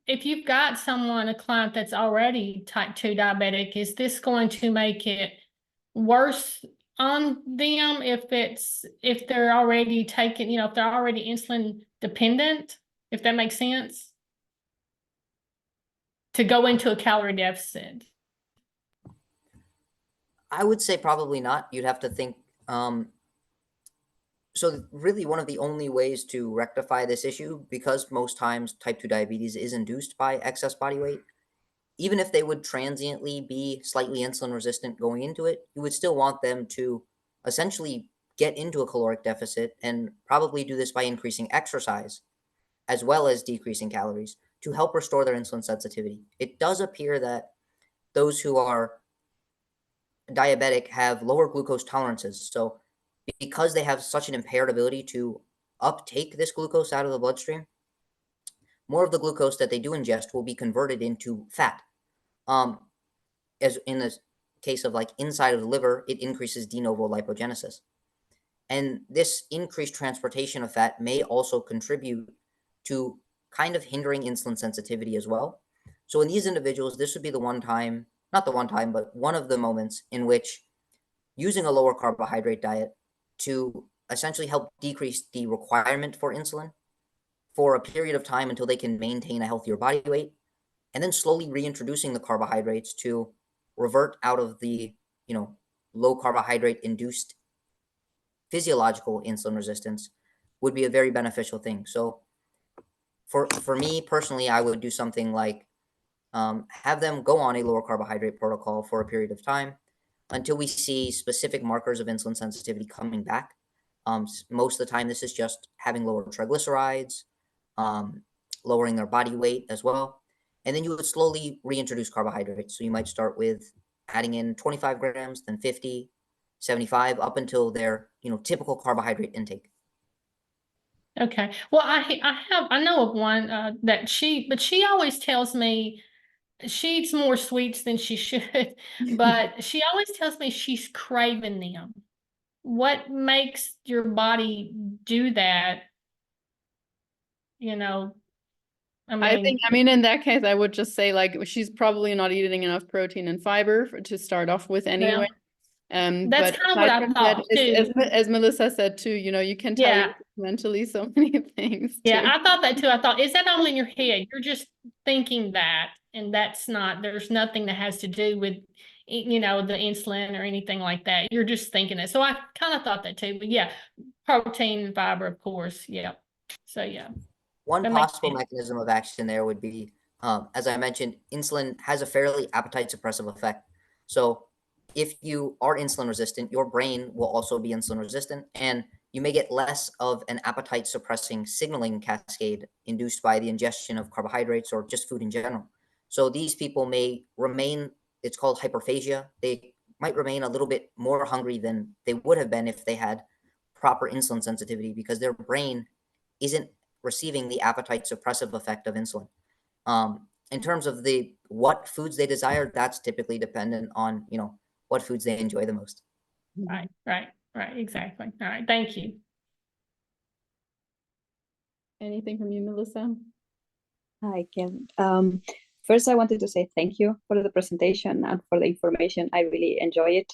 if you've got a client that's already type 2 diabetic, is this going to make it worse on them if they're already taking, if they're already insulin dependent, if that makes sense? To go into a calorie deficit? I would say probably not. You'd have to think. So really one of the only ways to rectify this issue, because most times type 2 diabetes is induced by excess body weight, even if they would transiently be slightly insulin resistant going into it, you would still want them to essentially get into a caloric deficit, and probably do this by increasing exercise as well as decreasing calories to help restore their insulin sensitivity. It does appear that those who are diabetic have lower glucose tolerances. So because they have such an impaired ability to uptake this glucose out of the bloodstream, more of the glucose that they do ingest will be converted into fat. As in the case of like inside of the liver, it increases de novo lipogenesis. And this increased transportation of fat may also contribute to kind of hindering insulin sensitivity as well. So in these individuals, this would be the one time, not the one time, but one of the moments in which using a lower carbohydrate diet to essentially help decrease the requirement for insulin for a period of time until they can maintain a healthier body weight, and then slowly reintroducing the carbohydrates to revert out of the, low carbohydrate induced physiological insulin resistance would be a very beneficial thing. So for me personally, I would do something like have them go on a lower carbohydrate protocol for a period of time until we see specific markers of insulin sensitivity coming back. Most of the time, this is just having lower triglycerides, lowering their body weight as well. And then you would slowly reintroduce carbohydrates. So you might start with adding in 25 grams, then 50, 75, up until their, typical carbohydrate intake. Okay. Well, I know of one but she always tells me she eats more sweets than she should, but she always tells me she's craving them. What makes your body do that? I think, in that case, I would just say like she's probably not eating enough protein and fiber to start off with anyway. That's But kind of what aside I from thought that, too. as Melissa said too, you can tell Yeah. mentally so many things Yeah, too. I thought that too. I thought, is that all in your head? You're just thinking that, and that's not, there's nothing that has to do with, the insulin or anything like that. You're just thinking it. So I kind of thought that too. But yeah, protein and fiber, of course. Yeah. So yeah. One That makes possible sense. mechanism of action there would be, as I mentioned, insulin has a fairly appetite suppressive effect. So if you are insulin resistant, your brain will also be insulin resistant, and you may get less of an appetite suppressing signaling cascade induced by the ingestion of carbohydrates or just food in general. So these people may remain, it's called hyperphagia. They might remain a little bit more hungry than they would have been if they had proper insulin sensitivity, because their brain isn't receiving the appetite suppressive effect of insulin. In terms of what foods they desire, that's typically dependent on, what foods they enjoy the most. Right. Exactly. All right. Thank you. Anything from you, Melissa? Hi, Kim. First, I wanted to say thank you for the presentation and for the information. I really enjoy it.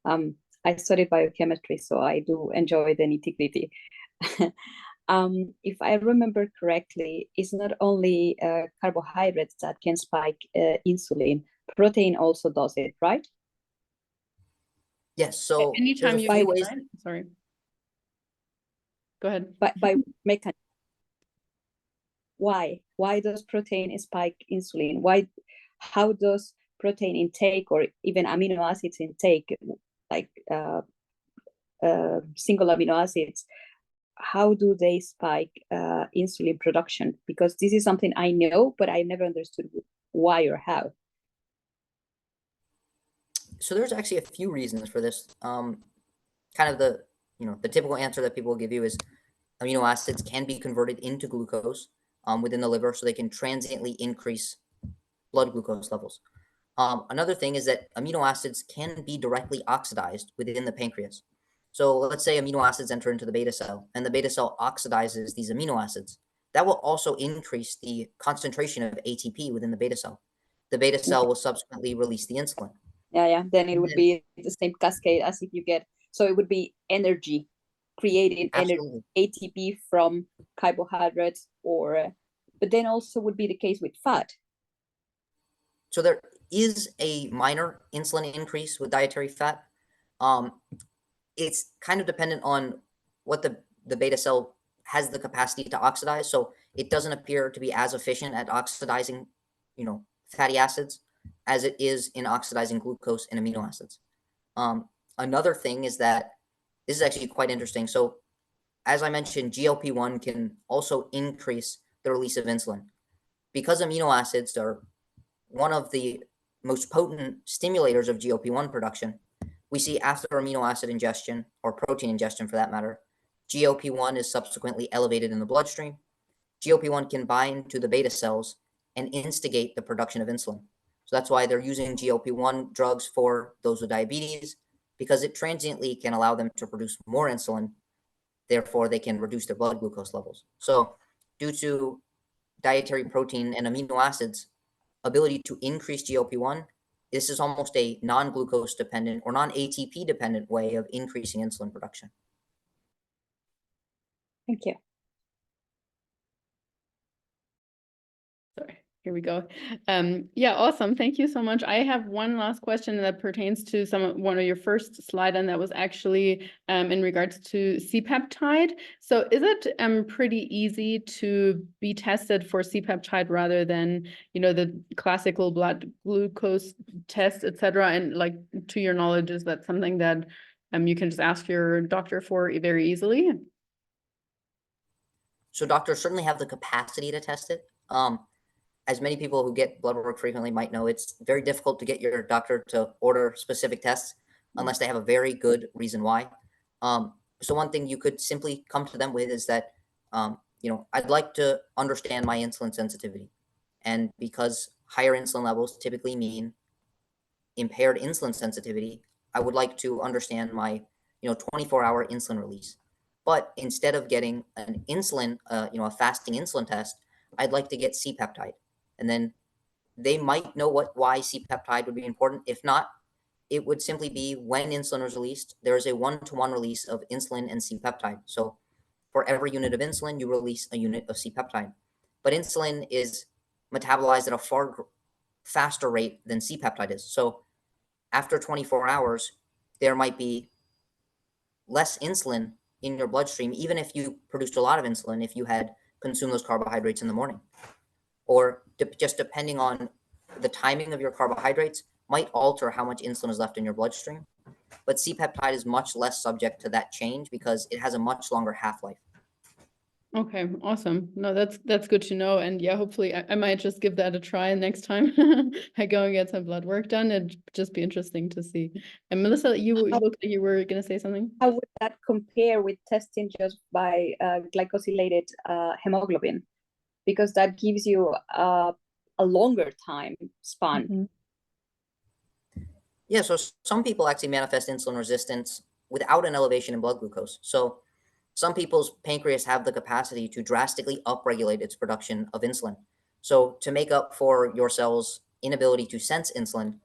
I studied biochemistry, so I do enjoy the nitty-gritty. If I remember correctly, it's not only carbohydrates that can spike insulin. Protein also does it, right? Yes. So anytime there's you a few eat, ways. right? Sorry. Go ahead. By mechanism. Why does protein spike insulin? How does protein intake or even amino acids intake, like single amino acids, how do they spike insulin production? Because this is something I know, but I never understood why or how. So there's actually a few reasons for this. Kind of the typical answer that people will give you is amino acids can be converted into glucose within the liver, so they can transiently increase blood glucose levels. Another thing is that amino acids can be directly oxidized within the pancreas. So let's say amino acids enter into the beta cell, and the beta cell oxidizes these amino acids. That will also increase the concentration of ATP within the beta cell. The beta cell will subsequently release the insulin. Yeah. Then it would be the same cascade as if you get, so it would be energy, creating energy, ATP from carbohydrates, but then also would be the case with fat. So there is a minor insulin increase with dietary fat. It's kind of dependent on what the beta cell has the capacity to oxidize. So it doesn't appear to be as efficient at oxidizing, fatty acids as it is in oxidizing glucose and amino acids. Another thing is that this is actually quite interesting. So as I mentioned, GLP-1 can also increase the release of insulin. Because amino acids are one of the most potent stimulators of GLP-1 production, we see after amino acid ingestion, or protein ingestion for that matter, GLP-1 is subsequently elevated in the bloodstream. GLP-1 can bind to the beta cells and instigate the production of insulin. So that's why they're using GLP-1 drugs for those with diabetes, because it transiently can allow them to produce more insulin. Therefore, they can reduce their blood glucose levels. So due to dietary protein and amino acids ability to increase GLP-1, this is almost a non-glucose dependent or non-ATP dependent way of increasing insulin production. Thank you. Here we go. Yeah, awesome. Thank you so much. I have one last question that pertains to one of your first slide, and that was actually in regards to C-peptide. So is it pretty easy to be tested for C-peptide rather than, the classical blood glucose test, etc.? And like, to your knowledge, is that something that you can just ask your doctor for very easily? So doctors certainly have the capacity to test it. As many people who get blood work frequently might know, it's very difficult to get your doctor to order specific tests unless they have a very good reason why. So one thing you could simply come to them with is that, I'd like to understand my insulin sensitivity. And because higher insulin levels typically mean impaired insulin sensitivity, I would like to understand my, 24-hour insulin release. But instead of getting an insulin, a fasting insulin test, I'd like to get C-peptide. And then they might know why C-peptide would be important. If not, it would simply be when insulin is released, there is a 1-to-1 release of insulin and C-peptide. So for every unit of insulin, you release a unit of C-peptide. But insulin is metabolized at a far faster rate than C-peptide is. So after 24 hours, there might be less insulin in your bloodstream, even if you produced a lot of insulin, if you had consumed those carbohydrates in the morning. Or just depending on the timing of your carbohydrates might alter how much insulin is left in your bloodstream. But C-peptide is much less subject to that change because it has a much longer half-life. Okay, awesome. No, that's good to know. And yeah, hopefully I might just give that a try next time I go and get some blood work done. It'd just be interesting to see. And Melissa, you looked like you were going to say something. How would that compare with testing just by glycosylated hemoglobin? Because that gives you a longer time span. Mm-hmm. Yeah, so some people actually manifest insulin resistance without an elevation in blood glucose. So some people's pancreas have the capacity to drastically upregulate its production of insulin. So to make up for your cell's inability to sense insulin,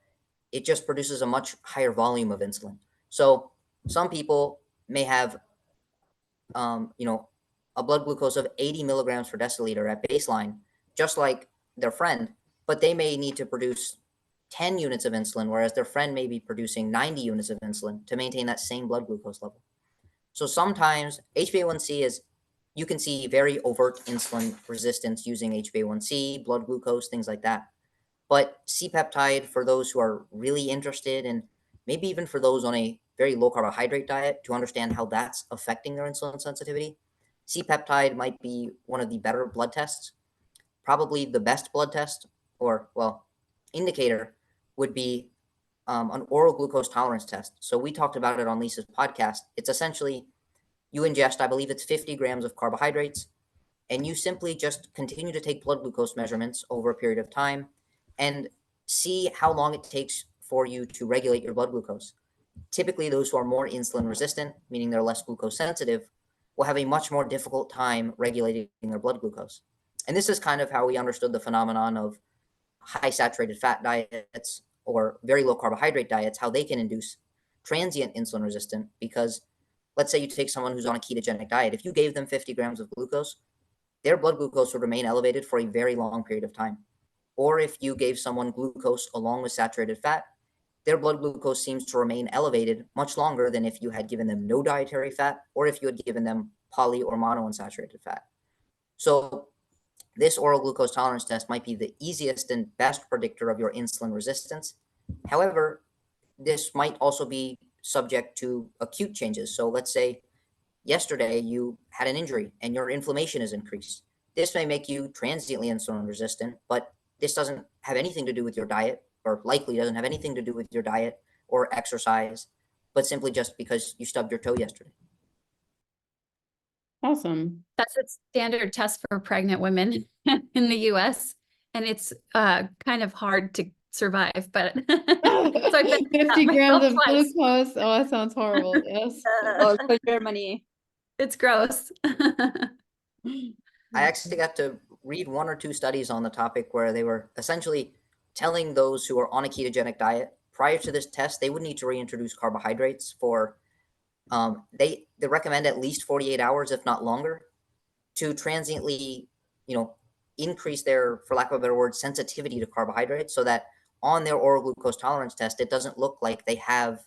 it just produces a much higher volume of insulin. So some people may have, a blood glucose of 80 milligrams per deciliter at baseline, just like their friend, but they may need to produce 10 units of insulin, whereas their friend may be producing 90 units of insulin to maintain that same blood glucose level. So sometimes HbA1c is, you can see very overt insulin resistance using HbA1c, blood glucose, things like that. But C-peptide, for those who are really interested, and maybe even for those on a very low carbohydrate diet to understand how that's affecting their insulin sensitivity, C-peptide might be one of the better blood tests. Probably the best blood test, or indicator, would be an oral glucose tolerance test. So we talked about it on Lisa's podcast. It's essentially you ingest, I believe it's 50 grams of carbohydrates, and you simply just continue to take blood glucose measurements over a period of time and see how long it takes for you to regulate your blood glucose. Typically, those who are more insulin resistant, meaning they're less glucose sensitive, will have a much more difficult time regulating their blood glucose. And this is kind of how we understood the phenomenon of high saturated fat diets or very low carbohydrate diets, how they can induce transient insulin resistance. Because let's say you take someone who's on a ketogenic diet, if you gave them 50 grams of glucose, their blood glucose would remain elevated for a very long period of time. Or if you gave someone glucose along with saturated fat, their blood glucose seems to remain elevated much longer than if you had given them no dietary fat or if you had given them poly or monounsaturated fat. So this oral glucose tolerance test might be the easiest and best predictor of your insulin resistance. However, this might also be subject to acute changes. So let's say yesterday you had an injury and your inflammation is increased. This may make you transiently insulin resistant, but this doesn't have anything to do with your diet, or likely doesn't have anything to do with your diet or exercise, but simply just because you stubbed your toe yesterday. Awesome. That's a standard test for pregnant women in the US. And it's kind of hard to survive, but so I've been 50 grams of twice. glucose. Oh, that sounds horrible. Yes. Also Germany. It's gross. I actually got to read 1 or 2 studies on the topic where they were essentially telling those who are on a ketogenic diet prior to this test, they would need to reintroduce carbohydrates for, they recommend at least 48 hours, if not longer, to transiently, increase their, for lack of a better word, sensitivity to carbohydrates, so that on their oral glucose tolerance test, it doesn't look like they have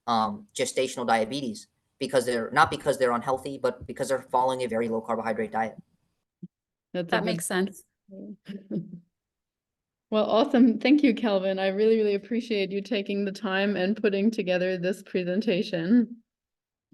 gestational diabetes, because they're not, because they're unhealthy, but because they're following a very low carbohydrate diet. That makes sense. Well, awesome. Thank you, Kelvin. I really, really appreciate you taking the time and putting together this presentation.